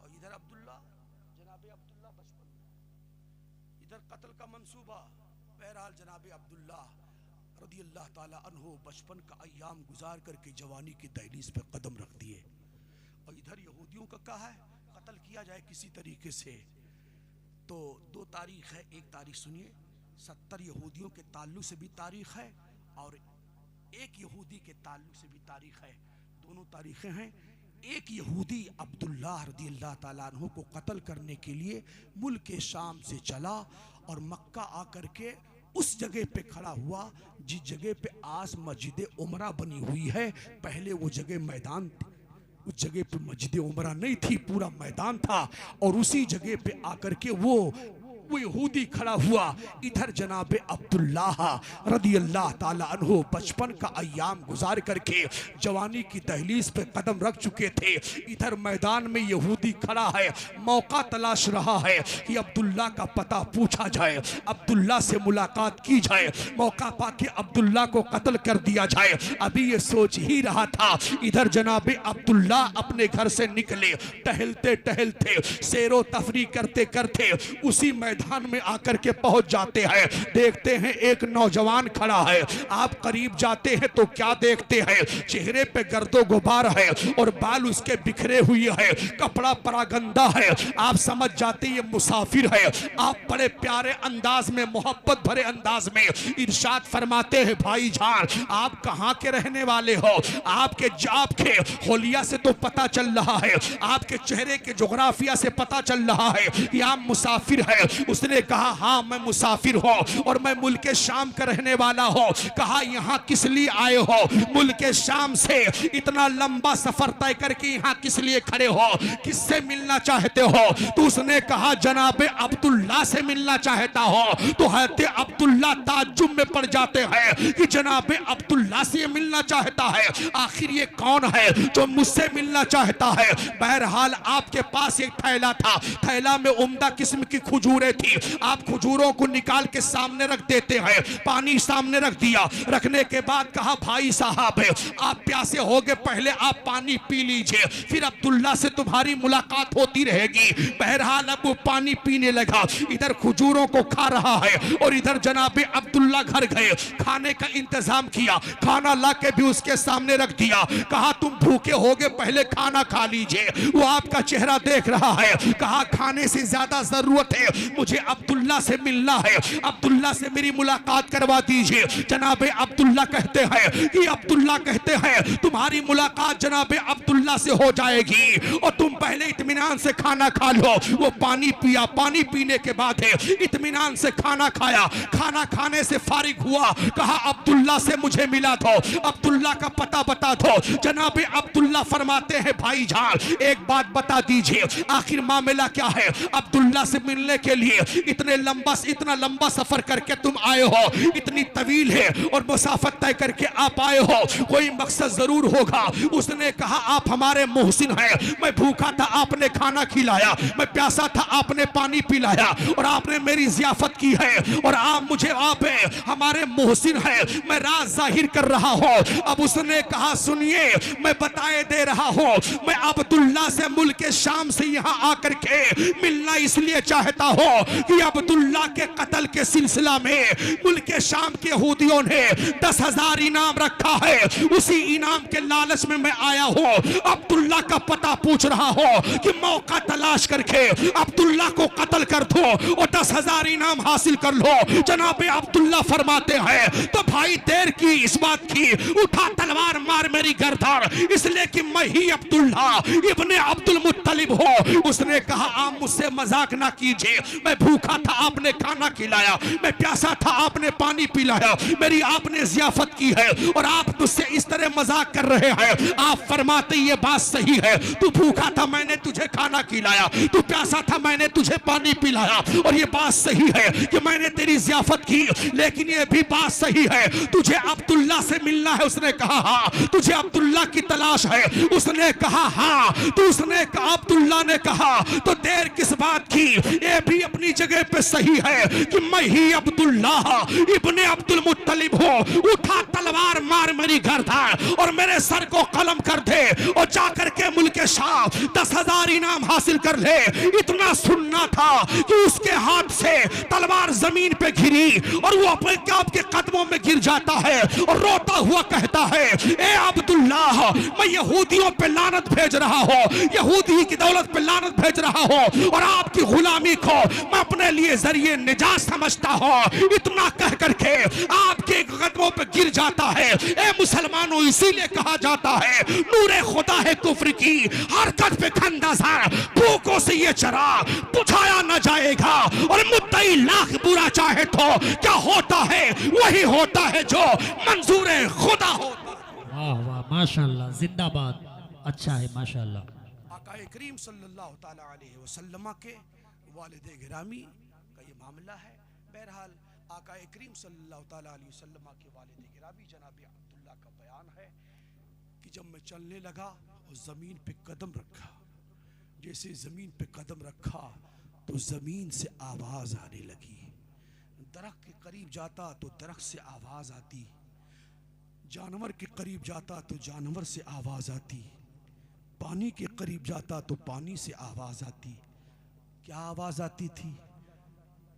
और इधर अब्दुल्ला, जनाबे अब्दुल्ला बचपन में, इधर कत्ल का मंसूबा। बहरहाल जनाबे अब्दुल्ला रदियल्लाहु ताला अन्हु बचपन का अय्याम गुजार करके जवानी की दहलीज पे कदम रख दिए, और इधर यहूदियों का कहा है कत्ल किया जाए किसी तरीके से। तो 2 तारीख है, एक तारीख सुनिए, 70 यहूदियों के ताल्लुक से भी तारीख है, और एक यहूदी के ताल्लुक से भी तारीख है, दोनों तारीखें हैं। एक यहूदी अब्दुल्ला रदियल्लाहु ताला अन्हु को कत्ल करने के लिए मुल्क शाम से चला और मक्का आकर के उस जगह पे खड़ा हुआ जिस जगह पे आज मस्जिद उमरा बनी हुई है। पहले वो जगह मैदान थी, उस जगह पे मस्जिद उमरा नहीं थी, पूरा मैदान था, और उसी जगह पे आकर के वो वो यहूदी खड़ा हुआ। इधर जनाब अब्दुल्लाह रदी अल्लाह ताला अन्हु बचपन का अय्याम गुजार करके जवानी की दहलीज पे कदम रख चुके थे। इधर मैदान में यहूदी खड़ा है, मौका तलाश रहा है कि अब्दुल्ला का पता पूछा जाए, अब्दुल्ला से मुलाकात की जाए, मौका पाके अब्दुल्ला को कत्ल कर दिया जाए। अभी ये सोच ही रहा था, इधर जनाब अब्दुल्ला अपने घर से निकले, टहलते टहलते सैरो तफरी करते करते उसी मैदान में आकर के पहुंच जाते हैं। देखते हैं एक नौजवान खड़ा है। आप करीब जाते हैं तो क्या देखते हैं, चेहरे पे गर्दो गुबार है और बाल उसके बिखरे हुए है, कपड़ा परागंदा है। आप समझ जाते ये मुसाफिर है। आप बड़े प्यारे अंदाज में, मोहब्बत भरे अंदाज में इरशाद फरमाते हैं, भाईजान आप कहाँ के रहने वाले हो? आपके होलिया से तो पता चल रहा है, आपके चेहरे के जोग्राफिया से पता चल रहा है कि आप मुसाफिर है। उसने कहा हाँ मैं मुसाफिर हूँ और मैं मुल्क शाम का रहने वाला हूँ। कहा यहाँ किस लिए आए हो? मुल्क शाम से इतना लंबा सफर तय करके यहाँ किस लिए खड़े हो? किससे मिलना चाहते हो? तो उसने कहा जनाब अब्दुल्ला से मिलना चाहता हो। तो हज़रत अब्दुल्ला ताज्जुब में पड़ जाते हैं कि जनाब अब्दुल्ला से मिलना चाहता है, आखिर ये कौन है जो मुझसे मिलना चाहता है? बहरहाल आपके पास एक थैला था, थैला में उम्दा किस्म की खजूरें थी। आप खजूरों को निकाल के सामने रख देते हैं, पानी सामने रख दिया। रखने के बाद कहा भाई साहब आप प्यासे हो गए, पहले आप पानी पी लीजिए, फिर अब्दुल्ला से तुम्हारी मुलाकात होती रहेगी। बहरहाल अब वो पानी पीने लगा, इधर खजूरों को खा रहा है और इधर जनाब अब्दुल्ला घर गए, खाने का इंतजाम किया, खाना ला के भी उसके सामने रख दिया। कहा तुम भूखे हो गए, पहले खाना खा लीजिए। वो आपका चेहरा देख रहा है। कहा खाने से ज्यादा जरूरत है मुझे अब्दुल्ला से मिलना है, अब्दुल्ला से मेरी मुलाकात करवा दीजिए। जनाब अब्दुल्ला कहते हैं कि अब्दुल्ला कहते हैं तुम्हारी मुलाकात जनाब अब्दुल्ला से हो जाएगी और तुम पहले इत्मीनान से खाना खा लो। वो पानी पिया, पानी पीने के बाद है इत्मीनान से खाना खाया। खाना खाने से फारिग हुआ, कहा अब्दुल्ला से मुझे मिला दो, अब्दुल्ला का पता बता दो। जनाब अब्दुल्ला फरमाते हैं भाईजान एक बात बता दीजिए, आखिर मामला क्या है? अब्दुल्ला से मिलने के लिए इतना लंबा सफर करके तुम आए हो, इतनी तवील है और मुसाफत तय करके आप आए हो, कोई मकसद जरूर होगा। उसने कहा आप हमारे मोहसिन हैं, मैं भूखा था आपने खाना खिलाया, मैं प्यासा था आपने पानी पिलाया और आपने मेरी जियाफत की है और आप हमारे मोहसिन हैं, मैं राज जाहिर कर रहा हूं। अब उसने कहा सुनिए मैं बताए दे रहा हूं, मैं अब्दुल्ला से मुल्क शाम से यहां आकर के मिलना इसलिए चाहता हूं कि अब्दुल्ला के कत्ल के सिलसिला में मुल्क शाम के यहूदियों ने 10,000 इनाम रखा है, उसी इनाम के लालच में मैं आया हूं। अब्दुल्ला का पता पूछ रहा हूं कि मौका तलाश करके अब्दुल्ला को कत्ल कर दो और 10,000 इनाम हासिल कर लो। जनाब अब्दुल्ला फरमाते हैं तो भाई देर की इस बात की, उठा तलवार मार मेरी गर्दन, इसलिए कि मैं ही अब्दुल्ला इब्ने अब्दुल मुत्तलिब हो। उसने कहा आप मुझसे मजाक ना कीजिए, मैं भूखा था आपने खाना खिलाया, मैं प्यासा था आपने पानी पिलाया, मेरी आपने जियाफत की है और आप मुझसे इस तरह मजाक कर रहे हैं। आप फरमाते ये बात सही है, तू भूखा था मैंने तुझे खाना खिलाया, तू प्यासा था मैंने तुझे पानी पिलाया और ये बात सही है कि मैंने तेरी जियाफत की, लेकिन ये भी बात सही है तुझे अब्दुल्ला से मिलना है। उसने कहा हाँ तुझे अब्दुल्ला की तलाश है। उसने कहा हाँ, तो उसने कहा अब्दुल्ला ने कहा तो देर किस बात की, ये भी अपनी जगह पे सही है कि मैं ही अब्दुल्ला इब्ने अब्दुल मुत्तलिब हूं। उठा तलवार मार मेरी गर्दन और मेरे सर को कलम कर दे और जाकर के मुल्क शाम 10,000 इनाम हासिल कर ले। इतना सुनना था कि उसके हाथ से तलवार जमीन पे गिरी और वो अपने आपके कदमों में गिर जाता है और रोता हुआ कहता है ए अब्दुल्ला मैं यहूदियों पे लानत भेज रहा हूं, यहूदी की दौलत पे लानत भेज रहा हूं और आपकी गुलामी को मैं अपने लिए जरिए निजात समझता हूं। इतना कह करके आपके कदमों पे गिर जाता है। ए मुसलमानों इसीलिए कहा जाता है नूरे खुदा है कुफ्र की हरकत पे खंदासा, भूखों से ये चरा बुझाया न जाएगा और मुद्दई लाख बुरा चाहे तो क्या होता है वही होता है जो मंजूर खुदा होता। वाह वाह माशाल्लाह, जिंदाबाद, अच्छा है माशाल्लाह। आका करीम सल्लल्लाहु ताला अलैहि वसल्लम के वालिद गिरामी का ये मामला है। बहरहाल आका करीम सल्लल्लाहु ताला अलैहि वसल्लम के वालिद गिरामी जनाब अब्दुल्ला का बयान है कि जब मैं चलने लगा और ज़मीन पे कदम रखा, जैसे ज़मीन पे कदम रखा तो ज़मीन से आवाज़ आने लगी। दरख्त के करीब जाता तो दरख्त से आवाज़ आती, जानवर के करीब जाता तो जानवर से आवाज़ आती, पानी के करीब जाता तो पानी से आवाज़ आती। क्या आवाज़ आती थी?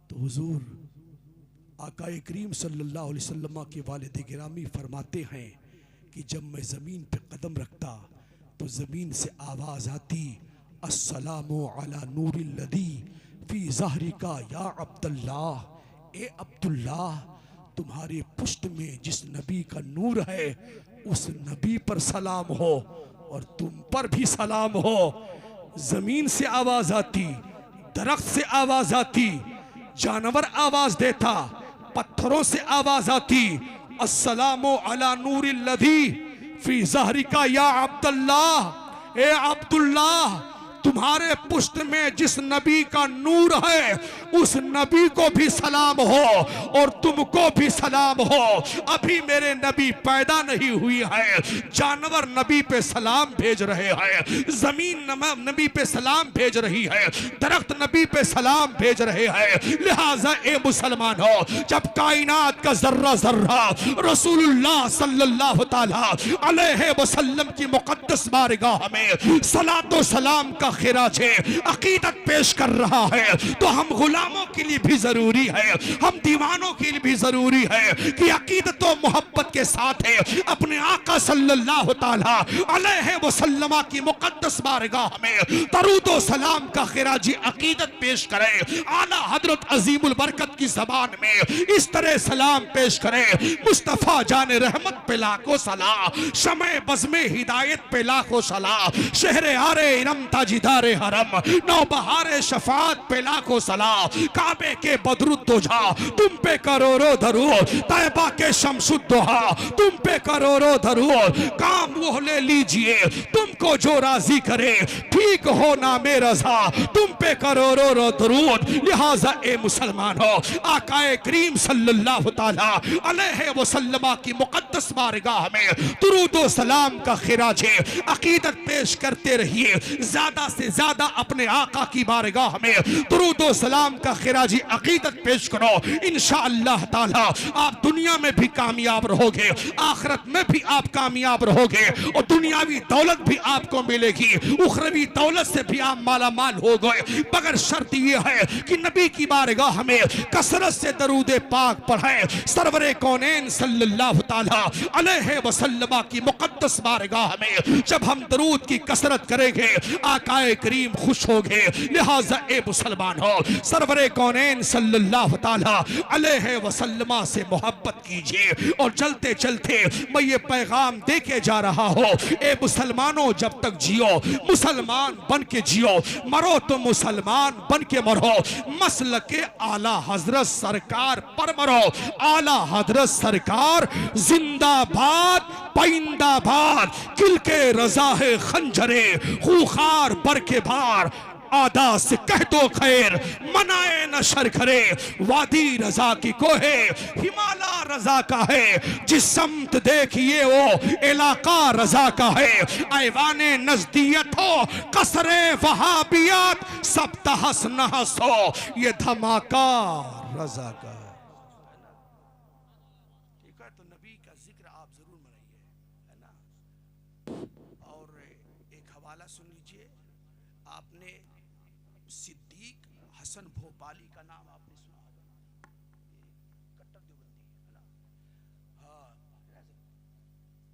तो हुजूर आका करीम सल्लल्लाहु अलैहि वसल्लम के वालिद गिरामी फरमाते हैं कि जब मैं ज़मीन पे कदम रखता तो ज़मीन से आवाज़ आती, अस्सलामु अला नूरिल लदी फी ज़हरिका या अब्दुल्लाह, ए अब्दुल्लाह तुम्हारे पुष्ट में जिस नबी का नूर है उस नबी पर सलाम हो और तुम पर भी सलाम हो। ज़मीन से आवाज़ आती, दरख्त से आवाज़ आती, जानवर आवाज़ देता, पत्थरों से आवाज़ आती, अस्सलामु अला नूरिल लदी फी ज़हरिका या अब्दुल्लाह, ए अब्दुल्लाह तुम्हारे पुष्ट में जिस नबी का नूर है उस नबी को भी सलाम हो और तुमको भी सलाम हो। अभी मेरे नबी पैदा नहीं हुई है, जानवर नबी पे सलाम भेज रहे हैं, जमीन नबी पे सलाम भेज रही है, दरख्त नबी पे सलाम भेज रहे हैं। लिहाजा ए मुसलमान हो, जब कायनात का जर्रा जर्रा रसूलुल्लाह सल्लल्लाहु ताला अलैहि वसल्लम की मुकद्दस बारगाह में सलातो सलाम का खिराज अकीदत पेश कर रहा है तो हम गुलामों के लिए भी जरूरी है, हम दीवानों के लिए भी जरूरी है कि अकीदत और मोहब्बत के साथ है अपने आका सल्लल्लाहु ताला अलैहि वसल्लम की मुकद्दस बारगाह में दरूद व सलाम का खिराजी अकीदत पेश करें। आला हजरत अजीमुल बरकत की ज़बान में इस तरह सलाम पेश करें, मुस्तफ़ा जाने रहमत पे लाखों सलाह, शमे बज़्मे हिदायत पे लाखों सलाह, शहरे आरे इरम ताजिदारे हरम नौबहारे शफात पे लाखों सलाह, काबे के बदरुद्दोजा तुम पे करोड़ों दरूद, तैबा के शमसुद्दोहा तुम पे करोड़ों दरूद, काम वो ले लीजिए तुमको जो राजी करे, ठीक हो ना में रजा तुम पे करोड़ों दरूद। लिहाजा ए मुसलमान हो, आकाए करीम सल्लल्लाहु ताला अलैहि वसल्लम की मुकद्दस बारगाह में दुरूद व सलाम का खिराज अकीदत पेश करते रहिए। ज्यादा से ज्यादा अपने आका की बारगाह में दुरूद व सलाम का खिराजी अकीदत पेश करो, इंशाअल्लाह ताला आप दुनिया में भी कामयाब रहोगे, आखिरत में भी आप कामयाब रहोगे और दुनियावी दौलत भी आपको मिलेगी, उखरवी दौलत से भी आप माला माल हो गए, मगर शर्त यह है कि नबी की बारगाह में कसरत से दरूद पाक पढ़े। सरवरे कौनैन सल्लल्लाहु ताला अलैहि वसल्लम की मुकद्दस बारगाह में जब हम दरूद की कसरत करेंगे आकाए करीम खुश होगे। लिहाजा ए मुसलमान हो, सरवरे कौनैन सल्लल्लाहु ताला अलैहि वसल्लम से मोहब्बत कीजिए और चलते चलते मैं ये पैगाम दे के जा रहा हूँ, ए मुसलमानों जब तक जियो मुसलमान बन के जियो, मरो तो मुसलमान बन के मरो, मसल के आला हजरत सरकार पर मरो। आला हजरत सरकार जिंदाबाद पाइंदाबाद, किल के रजा है खंजरे खूखार बर के भार, आदा से कह दो खैर मनाए न शर करे, वादी रजा की कोहे हिमालय रजा का है, जिस समत देखिए वो इलाका रजा का है, ऐवाने नजदियत हो कसरे वहाबियत सब तहस नहस हो, ये धमाका रजा का है। ठीक है, तो नबी का जिक्र आप जरूर मनाइए, है ना। और एक हवाला सुन लीजिए, आपने सिद्दीक हसन भोपाली का नाम आपने सुना होगा, कट्टर देवबंदी है ना। हाँ,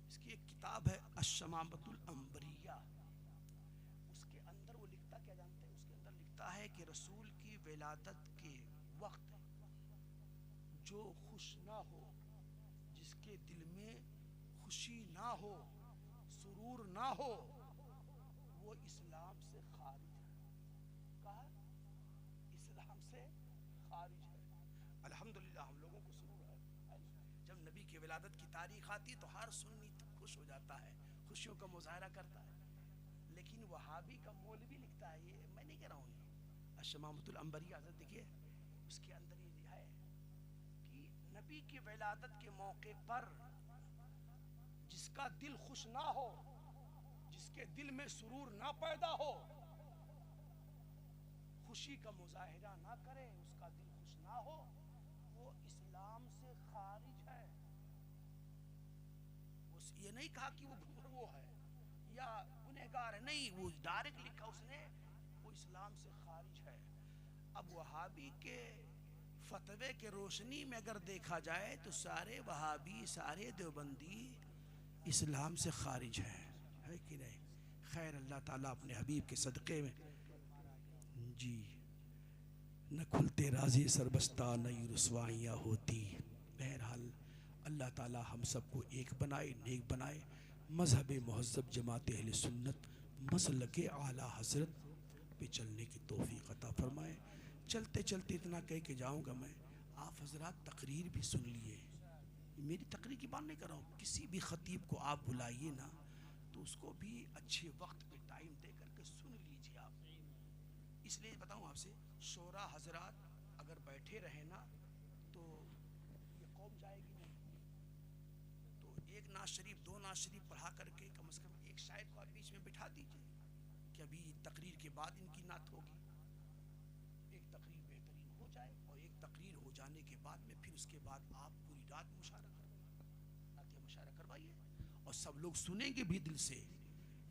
इसकी एक किताब है अश्शमामतुल अंबरिया, उसके अंदर वो लिखता क्या जानते हैं, उसके अंदर लिखता है कि रसूल की विलादत के वक्त जो खुश ना हो, जिसके दिल में खुशी ना हो, सुरूर ना हो, वो इस्लाम से खारिज है। कहा इस्लाम से खारिज है। अल्हम्दुलिल्लाह हम लोगों को सुरूर है, जब नबी की विलादत की तारीख आती तो हर सुन्नी खुश हो जाता है, खुशियों का मुजाहरा करता है। लेकिन वहाबी का मौलवी लिखता है, ये मैं नहीं कह रहा हूँ, अश्शमामतुल अंबरिया देखिए उसके अंदर ये है कि नबी की विलादत के मौके पर जिसका दिल खुश ना हो, जिसके दिल में सुरूर ना पैदा हो, खुशी का मुजाहिरा ना करे, उसका दिल खुश ना हो, वो इस्लाम से खारिज है। ये नहीं कहा कि वो है या गुनहगार है, नहीं, वो डायरेक्ट लिखा उसने, वो इस्लाम से खारिज है। अब वहाबी के फतवे के रोशनी में अगर देखा जाए तो सारे वहाबी, सारे देवबंदी इस्लाम से खारिज है कि नहीं? खैर, अल्लाह ताला अपने हबीब के सदक़े में जी न खुलते राज़ी सरबस्ता नई रुसवाइयाँ होती। बहरहाल अल्लाह ताला हम सबको एक बनाए, नेक बनाए, मज़हब महज़ब जमात अहले सुन्नत मसलक आला हज़रत पे चलने की तौफ़ीक़ अता फ़रमाए। चलते चलते इतना कह के जाऊँगा मैं, आप हज़रात तकरीर भी सुन लिए। मेरी तकरीर की बात नहीं कर रहा हूँ, किसी भी ख़तीब को आप बुलाइए ना तो उसको भी अच्छे वक्त पे टाइम दे करके सुन लीजिए आप। इसलिए बताऊँ आपसे, शोरा हज़रात अगर बैठे रहे ना तो ये कौम जाएगी नहीं। तो एक नाज शरीफ, दो नाज शरीफ पढ़ा करके कम से कम एक शायर को आप बीच में बिठा दीजिए कि अभी तकरीर के बाद इनकी नात होगी। एक तकरीर बेहतरीन हो जाए और एक तकरीर हो जाने के बाद में फिर उसके बाद आप पूरी रात मुशारा करवाइए, मुशारा करवाइए और सब लोग सुनेंगे भी दिल से।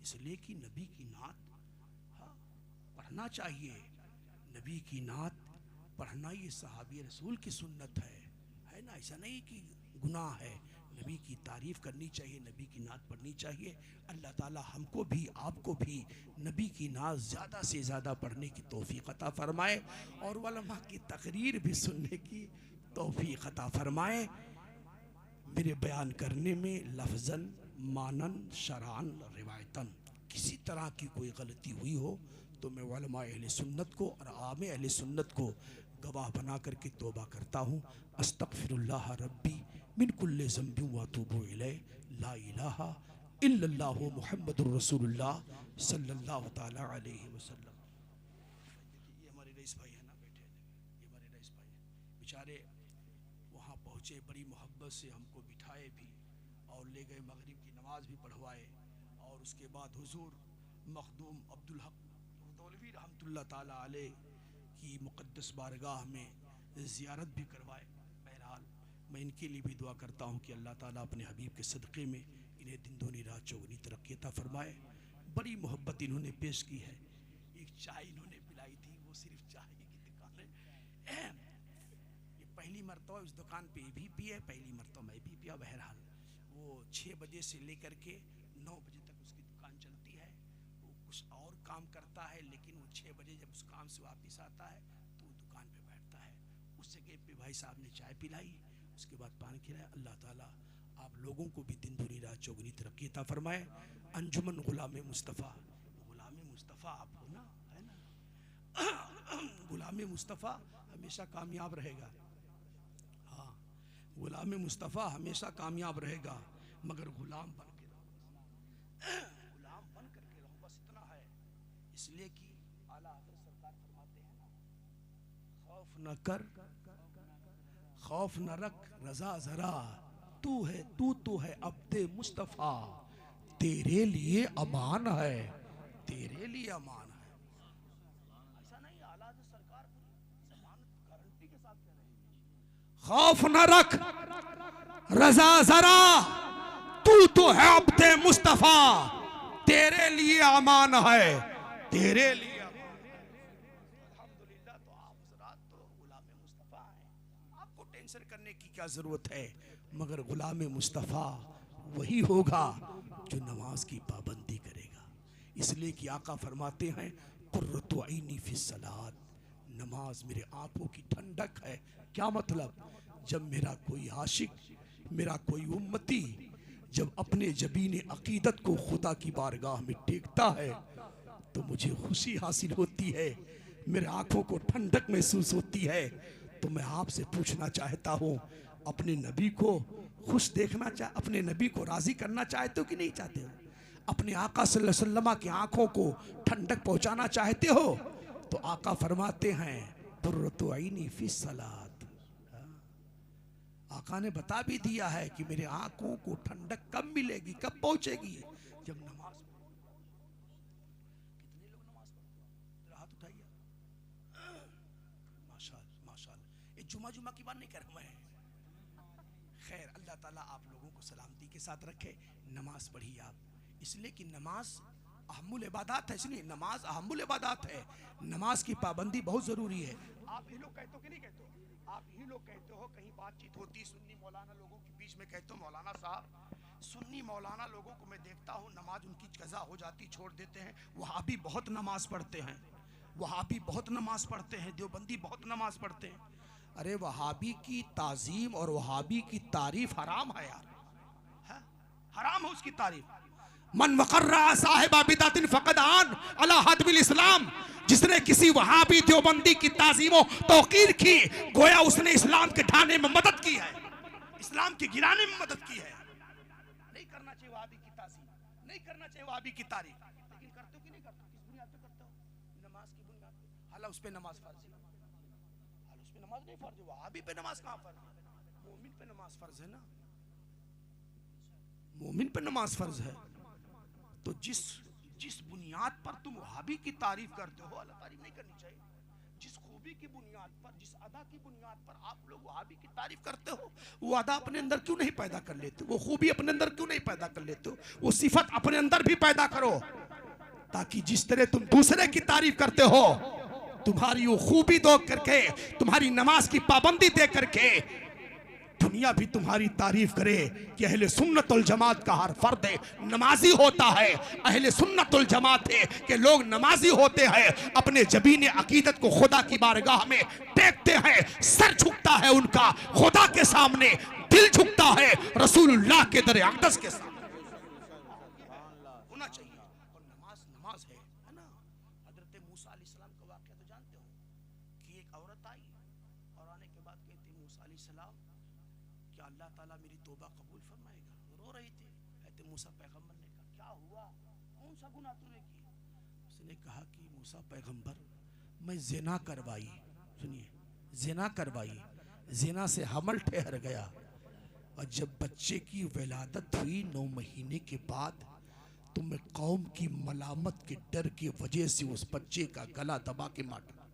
इसलिए कि नबी की नात पढ़ना चाहिए। नबी की नात पढ़ना ये सहाबी रसूल की सुन्नत है ना? ऐसा नहीं कि गुनाह है। नबी की तारीफ़ करनी चाहिए, नबी की नात पढ़नी चाहिए। अल्लाह ताला हमको भी आपको भी नबी की नात ज़्यादा से ज़्यादा पढ़ने की तौफ़ीक़ अता फ़रमाए और उलमा की तकरीर भी सुनने की तौफ़ीक़ अता फ़रमाए। मेरे बयान करने में लफ्ज़न, मानन, शरान, रिवायतन किसी तरह की कोई गलती हुई हो तो मैं उलमा अहले सुन्नत को और आम अहले सुन्नत को गवाह बना करके तौबा करता हूँ। अस्तग़फिरुल्लाह रब्बी मिन कुल्लि ज़ंबि व अतूबु इलैहि ला इलाहा इल्लल्लाहु मुहम्मदुर रसूलुल्लाह सल्लल्लाहु ताला अलैहि वसल्लम। ये हमारे रईस भाई है ना, बैठे हैं, ये हमारे रईस भाई हैं। बेचारे वहाँ पहुँचे, बड़ी मोहब्बत से हमको बिठाए भी और ले गए, मगरिब की नमाज भी पढ़वाए और उसके बाद हुजूर मखदूम अब्दुल हक दौलवी रहमतुल्लाह ताला अलैह की मुक़द्दस बारगाह में ज़ियारत भी करवाए। बहरहाल मैं इनके लिए भी दुआ करता हूँ कि अल्लाह ताला अपने हबीब के सदक़े में इन्हें दिन दूनी रात चौगुनी तरक्की अता फ़रमाए। बड़ी मोहब्बत इन्होंने पेश की है। एक चाय इन्होंने पिलाई थी, वो सिर्फ चाय की दुकान है। ये पहली मरतबा उस दुकान पे भी पिए, पहली मरतबा मैं भी पिया। बहरहाल वो 6 बजे से लेकर के 9 बजे तक उसकी दुकान चलती है। वो कुछ और काम करता है, लेकिन वो 6 बजे जब उस काम से वापस आता है तो वो दुकान पे बैठता है। उस जगह पे भाई साहब ने चाय पिलाई, उसके बाद पानी खिलाया। अल्लाह ताला आप लोगों को भी दिन दूनी रात चौगुनी तरक्की अता फरमाए। अंजुमन गुलाम मुस्तफ़ा, गुलाम मुस्तफ़ा आप हो ना, है ना? गुलाम मुस्तफ़ा हमेशा कामयाब रहेगा। हाँ, गुलाम मुस्तफ़ा हमेशा कामयाब रहेगा, मगर गुलाम बन के रहो, गुलाम बन करके रहो, बस इतना है। इसलिए कि आला हज़रत सरकार फरमाते हैं ना, खौफ न कर, खौफ न रख, रजा जरा, तू तो है अब्दे मुस्तफ़ा, तेरे लिए अमान है, तेरे लिए अमान है। ऐसा नहीं, आला हज़रत सरकार ज़मानत गारंटी के साथ कह रहे हैं, खौफ न रख, रजा जरा, तू तो है अब्दे मुस्तफ़ा, तेरे लिए अमान है, तेरे लिए अमान है। अल्हम्दुलिल्लाह, तो आप हज़रात तो गुलाम मुस्तफ़ा हैं, आपको टेंशन करने की क्या ज़रूरत है। मगर गुलाम मुस्तफ़ा वही होगा जो नमाज की पाबंदी करेगा। इसलिए कि आका फरमाते हैं, कुर्रतु ऐनी फिस सलात, नमाज मेरे आंखों की ठंडक है। क्या मतलब? जब मेरा कोई आशिक, मेरा कोई उम्मती जब अपने जबीन अकीदत को खुदा की बारगाह में टेकता है तो मुझे खुशी हासिल होती है, मेरे आंखों को ठंडक महसूस होती है। तो मैं आपसे पूछना चाहता हूँ, अपने नबी को खुश देखना अपने नबी को राज़ी करना चाहते हो कि नहीं चाहते हो? अपने आका सल्लल्लाहु अलैहि वसल्लम की आंखों को ठंडक पहुँचाना चाहते हो? तो आका फरमाते हैं, कुर्रतु ऐनी फी सलात। आका ने बता भी दिया है कि मेरे आंखों को ठंडक कब मिलेगी, कब पहुंचेगी, जब नमाज। कितने लोग नमाज पढ़ते हैं? हाथ उठाइए। माशाअल्लाह माशाअल्लाह। ये जुमा की बात नहीं कर रहा मैं। खैर, अल्लाह ताला आप लोगों को सलामती के साथ रखे। नमाज पढ़िए आप, इसलिए कि नमाज अहमुल इबादत है, इसलिए नमाज अहमुल इबादत है। नमाज की पाबंदी बहुत जरूरी है। आप ही लोग कहते हो कि नहीं कहते हो? आप ही लोग कहते हो, कहीं बातचीत होती सुन्नी मौलाना लोगों के बीच में, कहते हो मौलाना साहब, सुन्नी मौलाना लोगों को मैं देखता हूँ नमाज उनकी कज़ा हो जाती, छोड़ देते हैं। वहाबी बहुत नमाज पढ़ते हैं, वहाबी बहुत नमाज पढ़ते हैं, देवबंदी बहुत नमाज पढ़ते हैं। अरे वहाबी की ताजीम और वहाबी की तारीफ हराम है यार, है? हराम है उसकी तारीफ। मन वक़र्रा साहिबा बिदातिन फ़क़द आन अला हदबिल इस्लाम। जिसने किसी वहाबी देवबंदी की ताजीमो तौकीर की, गोया उसने इस्लाम के ढाने में मदद की है, इस्लाम के गिराने में मदद की है। नहीं करना चाहिए वहाबी की ताजीम, नहीं करना चाहिए वहाबी की तारीफ। लेकिन करते हो कि नहीं करते? किस बुनियाद पे करते हो? नमाज की बुनियाद पे। हालांकि उस पे नमाज फर्ज है, हालांकि उस पे नमाज नहीं फर्ज है। वहाबी पे नमाज कहाँ फर्ज है? मोमिन पे नमाज फर्ज है ना, मोमिन पे नमाज फर्ज है। तो जिस बुनियाद पर तुम वहाबी की तारीफ करते हो, अल्लाह तारीफ नहीं करनी चाहिए। जिस खूबी की बुनियाद पर, जिस अदा की बुनियाद पर आप लोग वहाबी की तारीफ करते हो, वो अदा अपने अंदर क्यों नहीं पैदा कर लेते? वो खूबी अपने अंदर क्यों नहीं पैदा कर लेते हो? वो सिफत अपने अंदर भी पैदा करो, ताकि जिस तरह तुम दूसरे की तारीफ करते हो, तुम्हारी वो खूबी दो करके, तुम्हारी नमाज की पाबंदी दे करके दुनिया भी तुम्हारी तारीफ करे कि अहले सुन्नतुल जमात का हर फर्द नमाजी होता है। अहले सुन्नतुल जमात है कि लोग नमाजी होते हैं, अपने जबीन अकीदत को खुदा की बारगाह में टेकते हैं, सर झुकता है उनका खुदा के सामने, दिल झुकता है रसूलुल्लाह के दर अक़दस के सामने। होना चाहिए। और नमाज है ना। हजरत मूसा अलैहिस्सलाम का वाक़या तो जानते हो कि एक औरत आई और आने के बाद कहती, मूसा अलैहिस्सलाम क्या अल्लाह ताला मेरी तौबा कबूल फरमाएगा? रो रही थी। कहते मूसा पैगंबर ने कहा, क्या हुआ, कौन सा गुनाह तूने किया? उसने कहा कि मूसा पैगंबर, मैं ज़िना करवाई, सुनिए, ज़िना करवाई, ज़िना से हमल ठहर गया, और जब बच्चे की विलादत हुई 9 महीने के बाद, तो मैं कौम की मलामत के डर की वजह से उस बच्चे का गला दबा के मार डाला।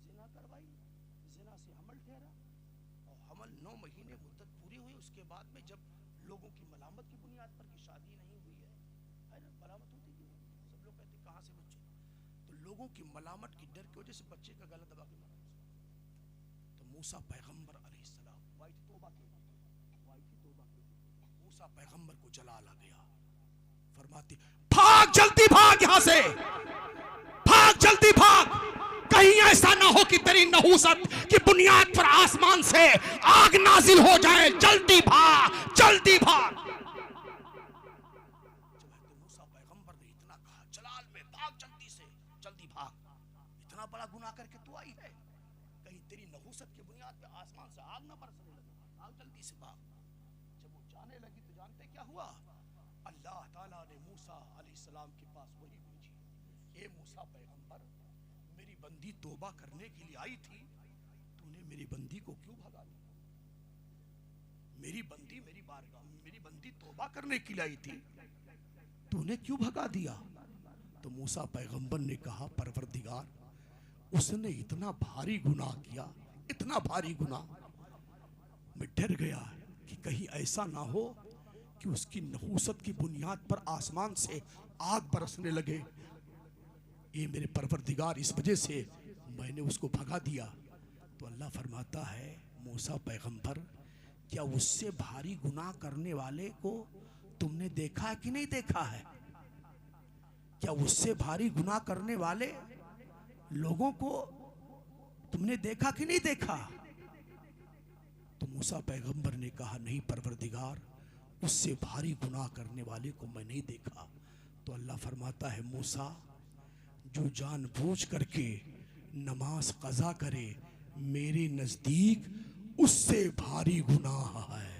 ज़िना करवाई, ज़िना से हमल ठहरा, और हमल 9 महीने मुद्दत पूरी हुई। उसके बाद में जब लोगों की मलामत की बुनियाद पर कि शादी नहीं हुई है ना, मलामत होती क्यों? सब लोग कहते कहाँ से बच्चे, तो लोगों की मलामत की डर की वजह से बच्चे का गला दबा के मारा। तो मूसा पैगंबर अलैहिस्सलाम मूसा पैगंबर को जलाल आ गया, फरमाते भाग, जल्दी भाग यहां से, भाग जल्दी भाग, कहीं ऐसा ना हो कि तेरी नहूसत की बुनियाद पर आसमान से आग नाजिल हो जाए, जल्दी भाग, जल्दी भाग। मूसा पैगंबर ने इतना कहा जलाल में, भाग जल्दी से, जल्दी भाग, इतना बड़ा गुनाह करके तू आई है, कहीं तेरी नहूसत की बुनियाद पे आसमान से आग ना बरसने लगे, भाग जल्दी से भाग। जब वो जाने लगी तो जानते क्या हुआ? अल्लाह ताला ने मूसा अलैहिस्सलाम के पास वही भेजी, ए मूसा पैगंबर, मेरी बंदी तौबा करने के लिए आई थी, तूने मेरी बंदी को क्यों भगा दिया? मेरी बंदी मेरी बारगाह में, मेरी बंदी तौबा करने के लिए आई थी, तूने क्यों भगा दिया? तो मूसा पैगंबर ने कहा, परवरदिगार, उसने इतना भारी गुनाह किया, इतना भारी गुनाह, मैं डर गया कि कहीं ऐसा ना हो कि उसकी नहूसत की बुनियाद पर आसमान से आग बरसने लगे। ये मेरे परवरदिगार, इस वजह से मैंने उसको भगा दिया। तो अल्लाह फरमाता है, मूसा पैगंबर, क्या उससे भारी गुनाह करने वाले को तुमने देखा है कि नहीं देखा है? क्या उससे भारी गुनाह करने वाले लोगों को तुमने देखा कि नहीं देखा? तो मूसा पैगंबर ने कहा, नहीं परवरदिगार, उससे भारी गुनाह करने वाले को मैं नहीं देखा। तो अल्लाह फरमाता है, मूसा, जो जानबूझ करके नमाज कज़ा करे, मेरे नजदीक उससे भारी गुनाह है,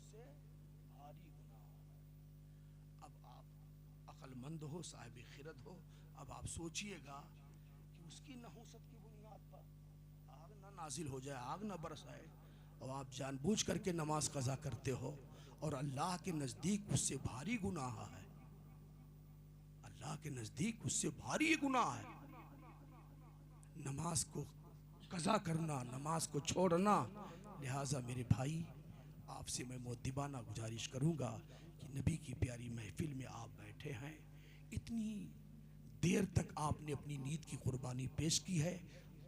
उससे भारी गुनाह। अब आप अक्लमंद हो, साहिब आखिरत हो। अब आप सोचिएगा कि उसकी नहुसत की बुनियाद पर आग ना नाजिल हो जाए, आग ना बरसाए, और आप जानबूझ करके नमाज कज़ा करते हो, और अल्लाह के नज़दीक उससे भारी गुनाह है, अल्लाह के नज़दीक उससे भारी गुनाह है नमाज को कज़ा करना, नमाज को छोड़ना। लिहाजा मेरे भाई, आपसे मैं मुअद्दिबाना गुजारिश करूँगा कि नबी की प्यारी महफिल में आप बैठे हैं, इतनी देर तक आपने अपनी नींद की कुर्बानी पेश की है,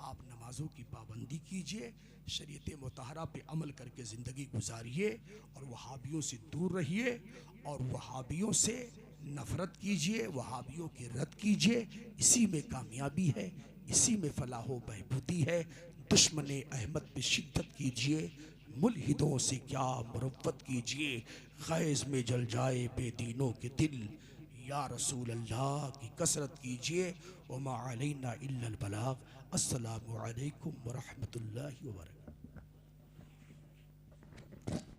आप नमाज़ों की पाबंदी कीजिए, शरीयत मुतहरा पे अमल करके ज़िंदगी गुजारिए, और वहाबियों से दूर रहिए, और वहाबियों से नफ़रत कीजिए, वहाबियों की रद्द कीजिए। इसी में कामयाबी है, इसी में फलाह व बहबूदी है। दुश्मन अहमद पे शिद्दत कीजिए, मुल्हिदों से क्या मुरव्वत कीजिए, ग़ैज़ में जल जाए बेदीनों के दिल, या रसूल अल्लाह की कसरत कीजिए। वमा अलैना इल्लल बलाग। अस्सलामु अलैकुम व रहमतुल्लाहि व बरकातहू।